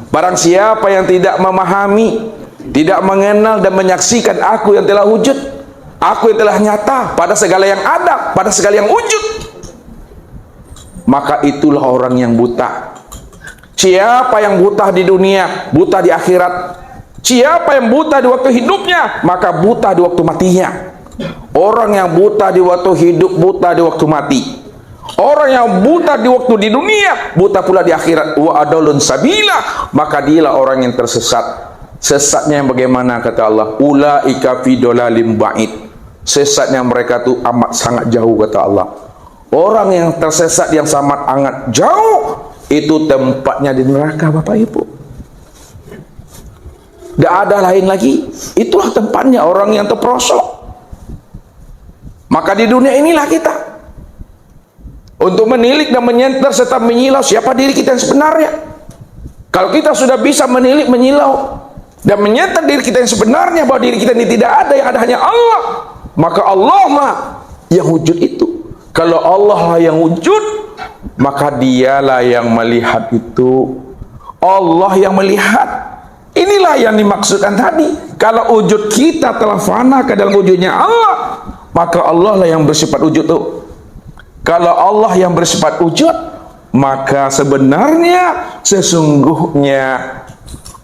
Barang siapa yang tidak memahami, tidak mengenal dan menyaksikan aku yang telah wujud, aku yang telah nyata pada segala yang ada, pada segala yang wujud, maka itulah orang yang buta. Siapa yang buta di dunia, buta di akhirat. Siapa yang buta di waktu hidupnya, maka buta di waktu matinya. Orang yang buta di waktu hidup, buta di waktu mati. Orang yang buta di waktu di dunia, buta pula di akhirat. Wa adalun sabila, maka dialah orang yang tersesat. Sesatnya yang bagaimana, kata Allah? Ulaika fi dolalim ba'id. Sesatnya mereka tu amat sangat jauh, kata Allah. Orang yang tersesat yang sangat jauh, itu tempatnya di neraka, Bapak Ibu. Tidak ada lain lagi. Itulah tempatnya orang yang terperosok. Maka di dunia inilah kita untuk menilik dan menyenter serta menyilau siapa diri kita yang sebenarnya. Kalau kita sudah bisa menilik, menyilau dan menyenter diri kita yang sebenarnya, bahwa diri kita ini tidak ada, yang ada hanya Allah, maka Allah lah yang wujud itu. Kalau Allah lah yang wujud, maka dialah yang melihat itu. Allah yang melihat. Inilah yang dimaksudkan tadi. Kalau wujud kita telah fana ke dalam wujudnya Allah, maka Allah lah yang bersifat wujud itu. Kalau Allah yang bersifat wujud, maka sebenarnya sesungguhnya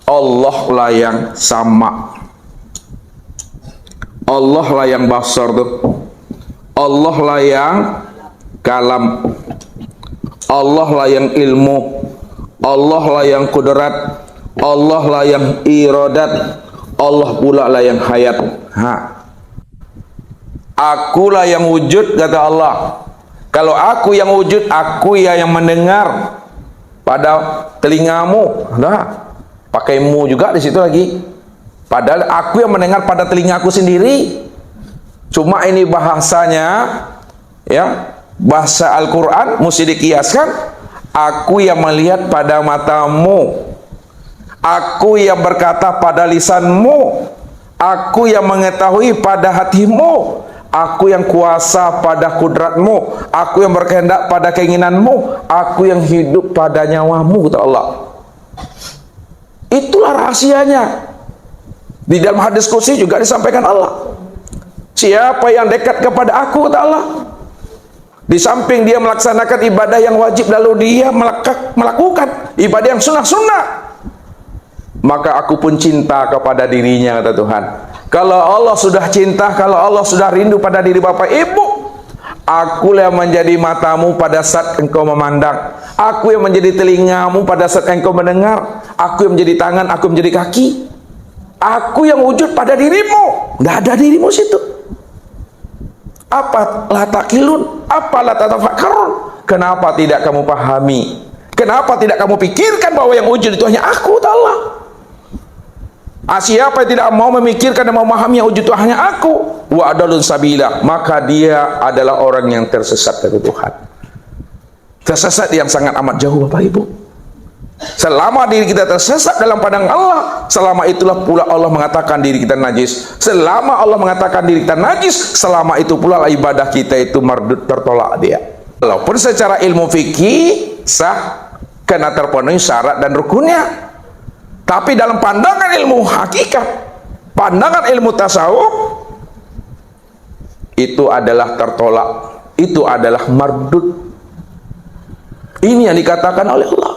Allah lah yang sama. Allah lah yang basar tuh. Allah lah yang kalam. Allah lah yang ilmu. Allah lah yang kudrat. Allah lah yang iradat. Allah pula lah yang hayat. Akulah yang wujud, kata Allah. Kalau aku yang wujud, aku ya yang mendengar pada telingamu. Nah, pakai mu juga di situ lagi. Padahal aku yang mendengar pada telingaku sendiri. Cuma ini bahasanya, ya, bahasa Al-Quran mesti dikiaskan. Aku yang melihat pada matamu. Aku yang berkata pada lisanmu. Aku yang mengetahui pada hatimu. Aku yang kuasa pada kudratmu. Aku yang berkehendak pada keinginanmu. Aku yang hidup pada nyawamu, kata Allah. Itulah rahasianya. Di dalam hadis qudsi juga disampaikan Allah. Siapa yang dekat kepada aku, kata Allah, di samping dia melaksanakan ibadah yang wajib, lalu dia melakukan ibadah yang sunnah-sunnah, maka aku pun cinta kepada dirinya, kata Tuhan. Kalau Allah sudah cinta, kalau Allah sudah rindu pada diri Bapak Ibu, akulah yang menjadi matamu pada saat engkau memandang. Aku yang menjadi telingamu pada saat engkau mendengar. Aku yang menjadi tangan, aku yang menjadi kaki. Aku yang wujud pada dirimu. Tidak ada dirimu situ. Apa la takilun? Apa la tatafakkarun? Kenapa tidak kamu pahami? Kenapa tidak kamu pikirkan bahwa yang wujud itu hanya aku, Allah? Siapa yang tidak mau memikirkan dan memahami yang wujud itu hanya aku, wa adalun sabila, maka dia adalah orang yang tersesat dari Tuhan. Tersesat yang sangat amat jauh, Bapak Ibu. Selama diri kita tersesat dalam pandang Allah, selama itulah pula Allah mengatakan diri kita najis. Selama Allah mengatakan diri kita najis, selama itu pula ibadah kita itu mardud, tertolak dia. Walaupun secara ilmu fikih sah, kena terpenuhi syarat dan rukunnya, tapi dalam pandangan ilmu hakikat, pandangan ilmu tasawuf, itu adalah tertolak, itu adalah mardud. Ini yang dikatakan oleh Allah.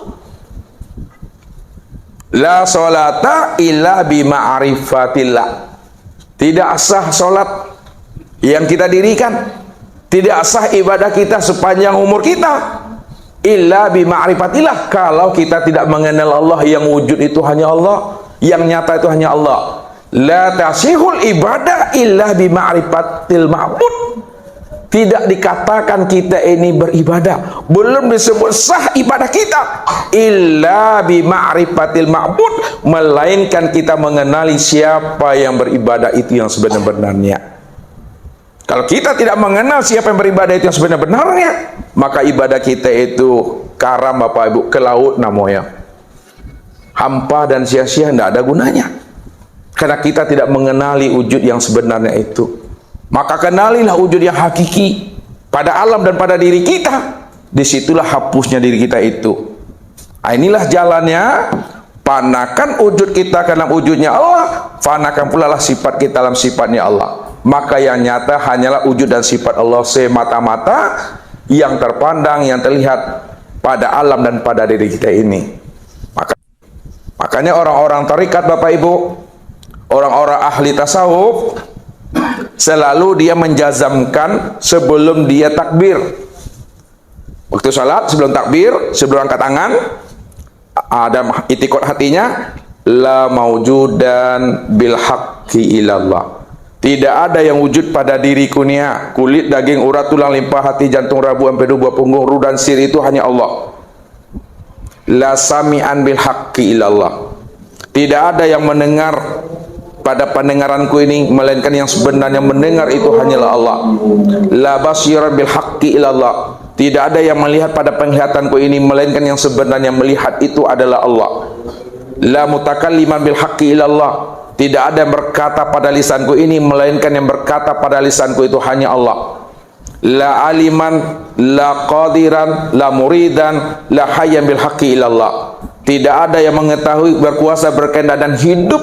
La sholata illa bima'rifatillah. Tidak sah solat yang kita dirikan, tidak sah ibadah kita sepanjang umur kita, illa bima'rifatillah, kalau kita tidak mengenal Allah yang wujud itu hanya Allah, yang nyata itu hanya Allah. La tasihul ibadah illa bima'rifatil ma'bud. Tidak dikatakan kita ini beribadah, belum disebut sah ibadah kita, illa bima'rifatil ma'bud, melainkan kita mengenali siapa yang beribadah itu yang sebenar-benarnya. Kalau kita tidak mengenal siapa yang beribadah itu yang sebenar-benarnya, maka ibadah kita itu karam, Bapak Ibu, ke laut namanya, hampa dan sia-sia, tidak ada gunanya, karena kita tidak mengenali wujud yang sebenarnya itu. Maka kenalilah wujud yang hakiki pada alam dan pada diri kita. Disitulah hapusnya diri kita itu. Inilah jalannya. Panakan wujud kita dalam wujudnya Allah, fanakan pula lah sifat kita dalam sifatnya Allah. Maka yang nyata hanyalah wujud dan sifat Allah semata-mata, yang terpandang, yang terlihat pada alam dan pada diri kita ini. Makanya orang-orang tarikat, Bapak Ibu, orang-orang ahli tasawuf, selalu dia menjazamkan sebelum dia takbir. Waktu salat, sebelum takbir, sebelum angkat tangan, ada itikad hatinya, la maujudan bil haqqi ilallah. Tidak ada yang wujud pada diriku nia, kulit, daging, urat, tulang, limpa, hati, jantung, rabu, empedu, buah punggung, ruh dan sir itu hanya Allah. La sami'an bil haqqi ilallah. Tidak ada yang mendengar pada pendengaranku ini melainkan yang sebenarnya mendengar itu hanyalah Allah. La basiran bil haqqi ilallah. Tidak ada yang melihat pada penglihatanku ini melainkan yang sebenarnya melihat itu adalah Allah. La mutakalliman bil haqqi ilallah. Tidak ada yang berkata pada lisanku ini melainkan yang berkata pada lisanku itu hanya Allah. La aliman, la qadiran, la muridan, la hayyan bil haqqi ilallah. Tidak ada yang mengetahui, berkuasa, berkehendak dan hidup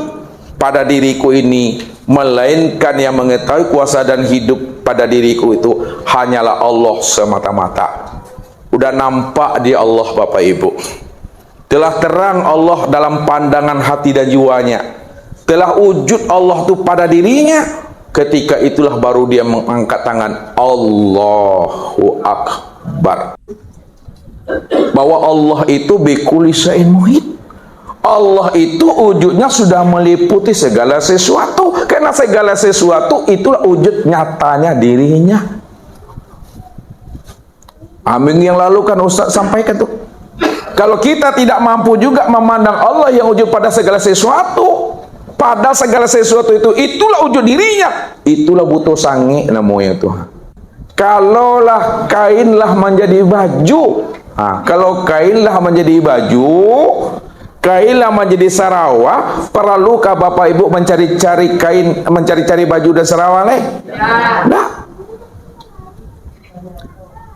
pada diriku ini melainkan yang mengetahui kuasa dan hidup pada diriku itu hanyalah Allah semata-mata. Udah nampak dia Allah, Bapak Ibu. Telah terang Allah dalam pandangan hati dan jiwanya. Telah wujud Allah itu pada dirinya. Ketika itulah baru dia mengangkat tangan, Allahu Akbar. Bahwa Allah itu bikulli syai'in muhit. Allah itu wujudnya sudah meliputi segala sesuatu. Karena segala sesuatu itulah wujud nyatanya dirinya. Amin yang lalu kan Ustaz sampaikan tuh. Kalau kita tidak mampu juga memandang Allah yang wujud pada segala sesuatu, pada segala sesuatu itu, itulah wujud dirinya. Itulah butuh sangi namanya itu. Kalaulah kainlah menjadi baju, kalau kainlah menjadi baju, kainlah menjadi sarawak, perlukah Bapak Ibu mencari-cari kain, mencari-cari baju dan sarawak leh? Nah,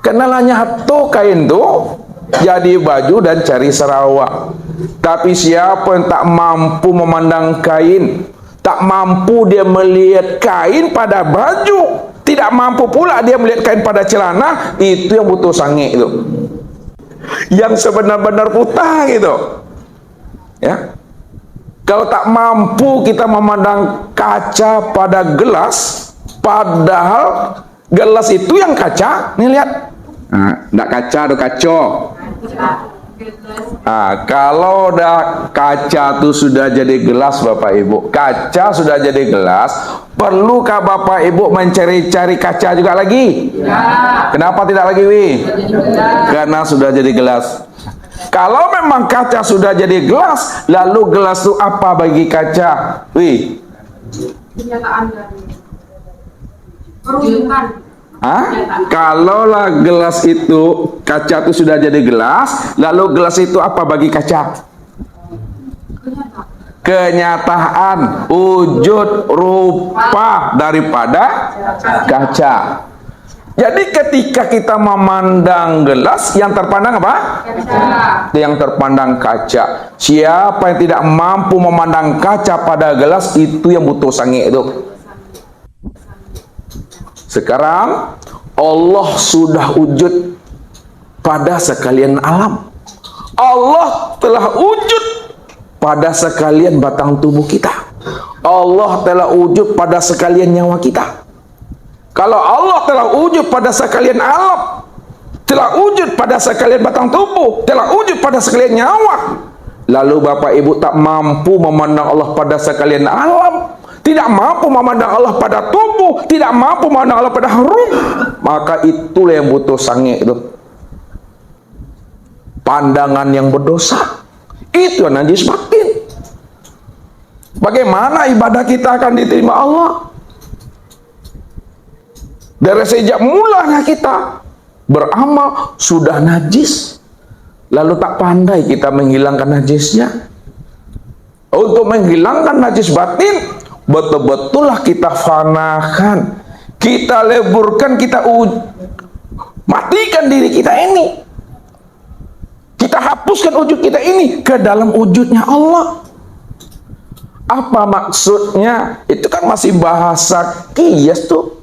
kenalanya tuh kain tuh jadi baju dan cari sarawak. Tapi siapa yang tak mampu memandang kain, tak mampu dia melihat kain pada baju, tidak mampu pula dia melihat kain pada celana, itu yang butuh sange itu. Yang sebenar-benar buta gitu. Ya. Kalau tak mampu kita memandang kaca pada gelas, padahal gelas itu yang kaca, nih lihat. Nggak kaca, ada kaco. Kalau udah kaca tuh sudah jadi gelas, Bapak Ibu, kaca sudah jadi gelas, perlukah Bapak Ibu mencari-cari kaca juga lagi? Ya. Kenapa tidak lagi, Wi? Karena sudah jadi gelas. Kalau memang kaca sudah jadi gelas, lalu gelas itu apa bagi kaca, Wi? Kenyataan dari perwujudan. Kalaulah gelas itu, kaca itu sudah jadi gelas, lalu gelas itu apa bagi kaca? Kenyataan, wujud, rupa daripada kaca. Jadi ketika kita memandang gelas, yang terpandang apa? Kaca. Yang terpandang kaca. Siapa yang tidak mampu memandang kaca pada gelas, itu yang butuh sange itu. Sekarang Allah sudah wujud pada sekalian alam. Allah telah wujud pada sekalian batang tubuh kita. Allah telah wujud pada sekalian nyawa kita. Kalau Allah telah wujud pada sekalian alam, telah wujud pada sekalian batang tubuh, telah wujud pada sekalian nyawa, lalu Bapak Ibu tak mampu memandang Allah pada sekalian alam, tidak mampu memandang Allah pada tubuh, tidak mampu memandang Allah pada ruh, maka itulah yang butuh sange itu. Pandangan yang berdosa, itu yang najis batin. Bagaimana ibadah kita akan diterima Allah? Dari sejak mulanya kita beramal sudah najis, lalu tak pandai kita menghilangkan najisnya. Untuk menghilangkan najis batin, betul-betullah kita fanakan, kita leburkan, kita matikan diri kita ini, kita hapuskan wujud kita ini ke dalam wujudnya Allah. Apa maksudnya? Itu kan masih bahasa kias tuh.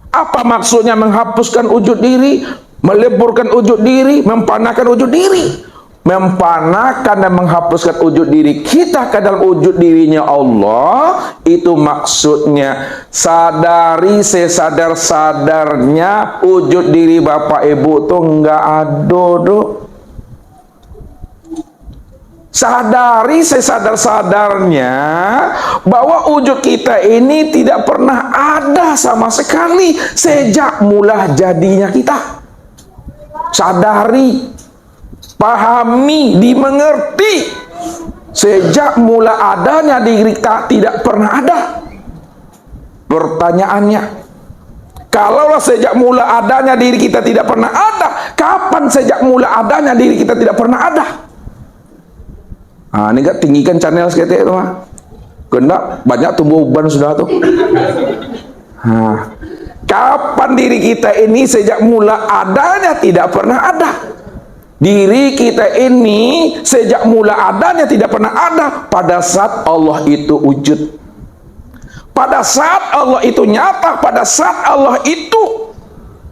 Apa maksudnya menghapuskan wujud diri? meleburkan wujud diri, mempanahkan wujud diri, mempanahkan dan menghapuskan wujud diri kita ke dalam wujud dirinya Allah. Itu maksudnya sadari sesadar-sadarnya wujud diri Bapak Ibu tuh enggak ada dok. Sadari sesadar-sadarnya bahwa wujud kita ini tidak pernah ada sama sekali sejak mula jadinya kita. Sadari, pahami, dimengerti. Sejak mula adanya diri kita tidak pernah ada. Pertanyaannya, kalaulah sejak mula adanya diri kita tidak pernah ada, kapan sejak mula adanya diri kita tidak pernah ada? Ini gak tinggikan channel seketik itu mah. Kena banyak tumbuh uban sudah tuh. Kapan diri kita ini sejak mula adanya tidak pernah ada? Diri kita ini sejak mula adanya tidak pernah ada pada saat Allah itu wujud. Pada saat Allah itu nyata, pada saat Allah itu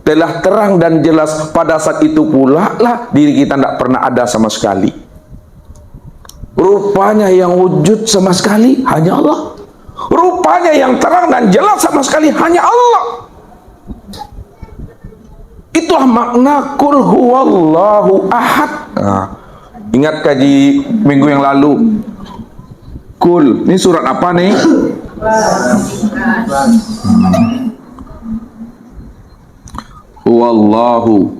telah terang dan jelas, pada saat itu pula lah diri kita tidak pernah ada sama sekali. Rupanya yang wujud sama sekali hanya Allah. Rupanya yang terang dan jelas sama sekali hanya Allah. Itulah makna kul huwallahu ahad. Ingat kaji minggu yang lalu. Kul, ini surat apa nih? Huwallahu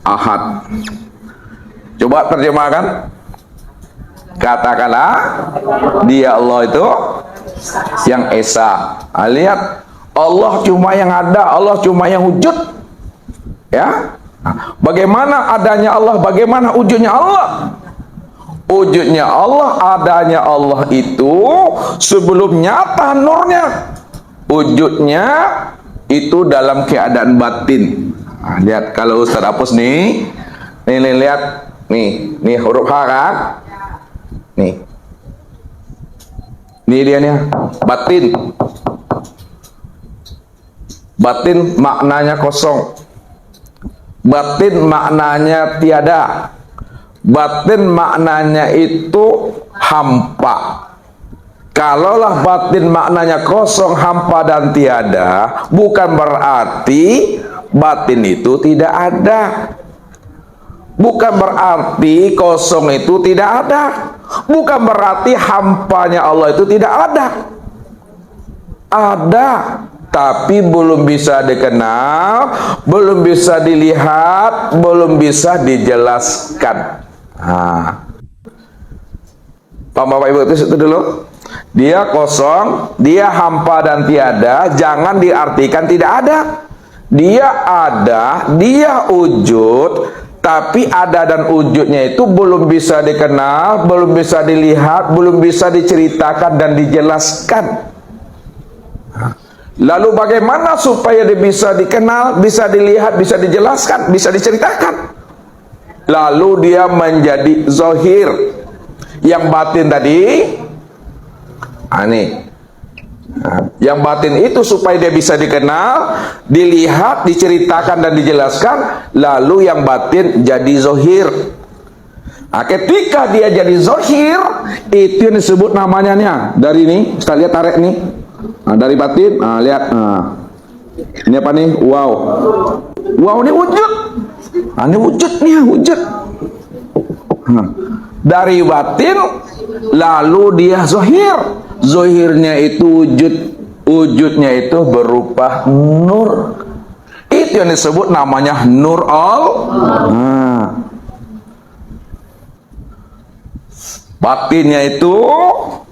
ahad. Coba terjemahkan. Katakanlah dia Allah itu yang esa. Lihat, Allah cuma yang ada, Allah cuma yang wujud. Ya, bagaimana adanya Allah, bagaimana wujudnya Allah? Wujudnya Allah, adanya Allah itu sebelum nyata nurnya. Wujudnya itu dalam keadaan batin. Lihat, kalau Ustaz hapus nih, lihat nih huruf H kan? Nih dia nih, batin. Batin maknanya kosong. Batin maknanya tiada. Batin maknanya itu hampa. Kalaulah batin maknanya kosong, hampa dan tiada, bukan berarti batin itu tidak ada. Bukan berarti kosong itu tidak ada. Bukan berarti hampanya Allah itu tidak ada. Ada, tapi belum bisa dikenal, belum bisa dilihat, belum bisa dijelaskan. Pak Bapak Ibu itu dulu. Dia kosong, dia hampa dan tiada, jangan diartikan tidak ada. Dia ada, dia wujud, tapi ada dan wujudnya itu belum bisa dikenal, belum bisa dilihat, belum bisa diceritakan dan dijelaskan. Lalu bagaimana supaya dia bisa dikenal, bisa dilihat, bisa dijelaskan, bisa diceritakan? Lalu dia menjadi zahir. Yang batin tadi, yang batin itu supaya dia bisa dikenal, dilihat, diceritakan dan dijelaskan. Lalu yang batin jadi zahir. Ketika dia jadi zahir, itu yang disebut namanya nih. Dari ini, kita lihat tarik nih. Dari batin, lihat. Ini apa nih? Wow. Wow, ini wujud. Ini wujud nih, wujud. Dari batin, lalu dia zahir. Zahirnya itu wujud, wujudnya itu berupa nur. Itu yang disebut namanya nur Allah. Batinnya itu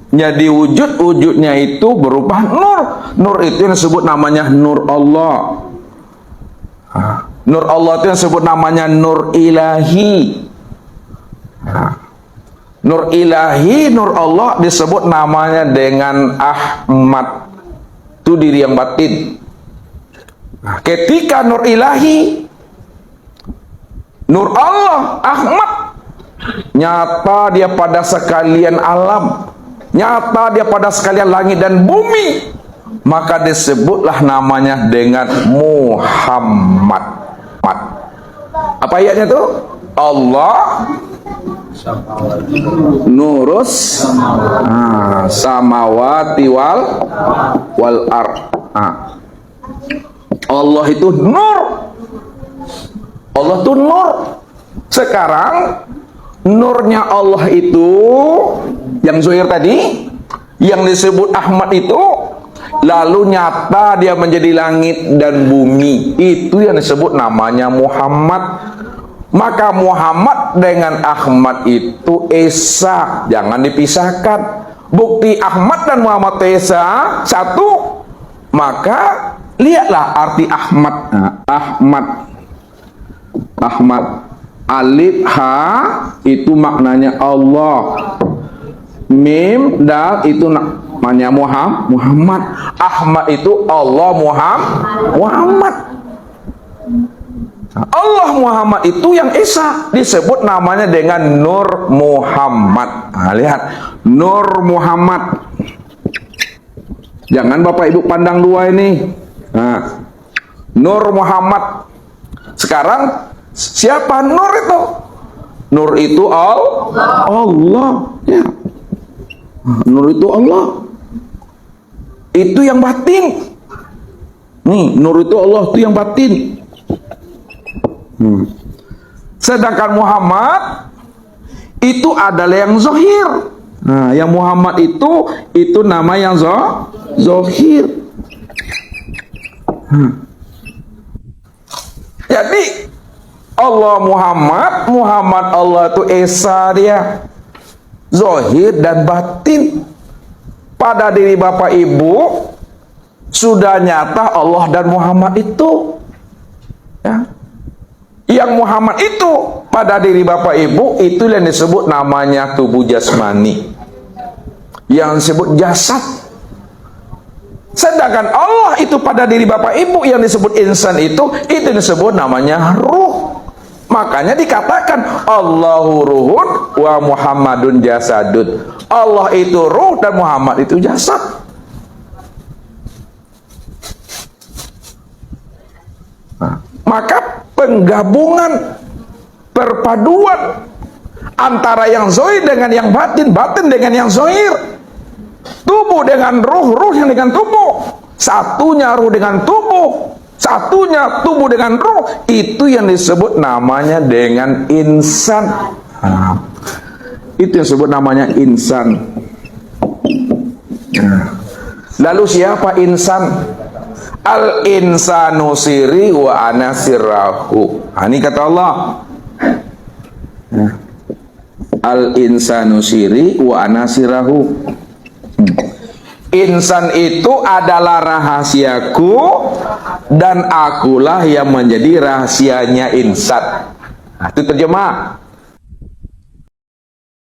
jadi wujud, wujudnya itu berupa nur. Nur itu yang disebut namanya nur Allah. Nur Allah itu yang disebut namanya nur ilahi. Nur ilahi, nur Allah disebut namanya dengan Ahmad. Itu diri yang batin. Ketika nur ilahi, nur Allah, Ahmad, nyata dia pada sekalian alam, nyata dia pada sekalian langit dan bumi, maka disebutlah namanya dengan Muhammad. Apa ayatnya tuh? Allah nurus samawati wal ard. Allah itu nur. Allah itu nur. Sekarang nurnya Allah itu yang zuhir tadi, yang disebut Ahmad itu, lalu nyata dia menjadi langit dan bumi. Itu yang disebut namanya Muhammad. Maka Muhammad dengan Ahmad itu esa, jangan dipisahkan. Bukti Ahmad dan Muhammad esa satu, maka lihatlah arti Ahmad. Ahmad alif ha itu maknanya Allah, mim dal itu namanya Muhammad. Ahmad itu Allah Muhammad. Allah Muhammad itu yang esa, disebut namanya dengan Nur Muhammad. Lihat, Nur Muhammad. Jangan Bapak Ibu pandang dua ini. Nur Muhammad. Sekarang siapa Nur itu? Nur itu Allah. Ya. Nur itu Allah. Itu yang batin. Nih, Nur itu Allah, itu yang batin. Sedangkan Muhammad itu adalah yang zahir. Nah, yang Muhammad itu nama yang zahir. Jadi Allah Muhammad Allah itu esa dia, zahir dan batin. Pada diri Bapak Ibu sudah nyata Allah dan Muhammad itu. Ya. Yang Muhammad itu pada diri Bapak Ibu itu yang disebut namanya tubuh jasmani, yang disebut jasad. Sedangkan Allah itu pada diri Bapak Ibu yang disebut insan itu disebut namanya ruh. Makanya dikatakan Allahu ruhun wa Muhammadun jasadun. Allah itu ruh dan Muhammad itu jasad. Maka penggabungan, perpaduan antara yang zahir dengan yang batin, batin dengan yang zahir, tubuh dengan ruh, ruh yang dengan tubuh, satunya ruh dengan tubuh, satunya tubuh dengan ruh, itu yang disebut namanya dengan insan. Itu yang disebut namanya insan. Lalu siapa insan? Al insanu siri wa ana sirrahu. Ini kata Allah. Al insanu siri wa ana sirrahu. Insan itu adalah rahasiaku dan akulah yang menjadi rahasianya insan. Itu terjemah.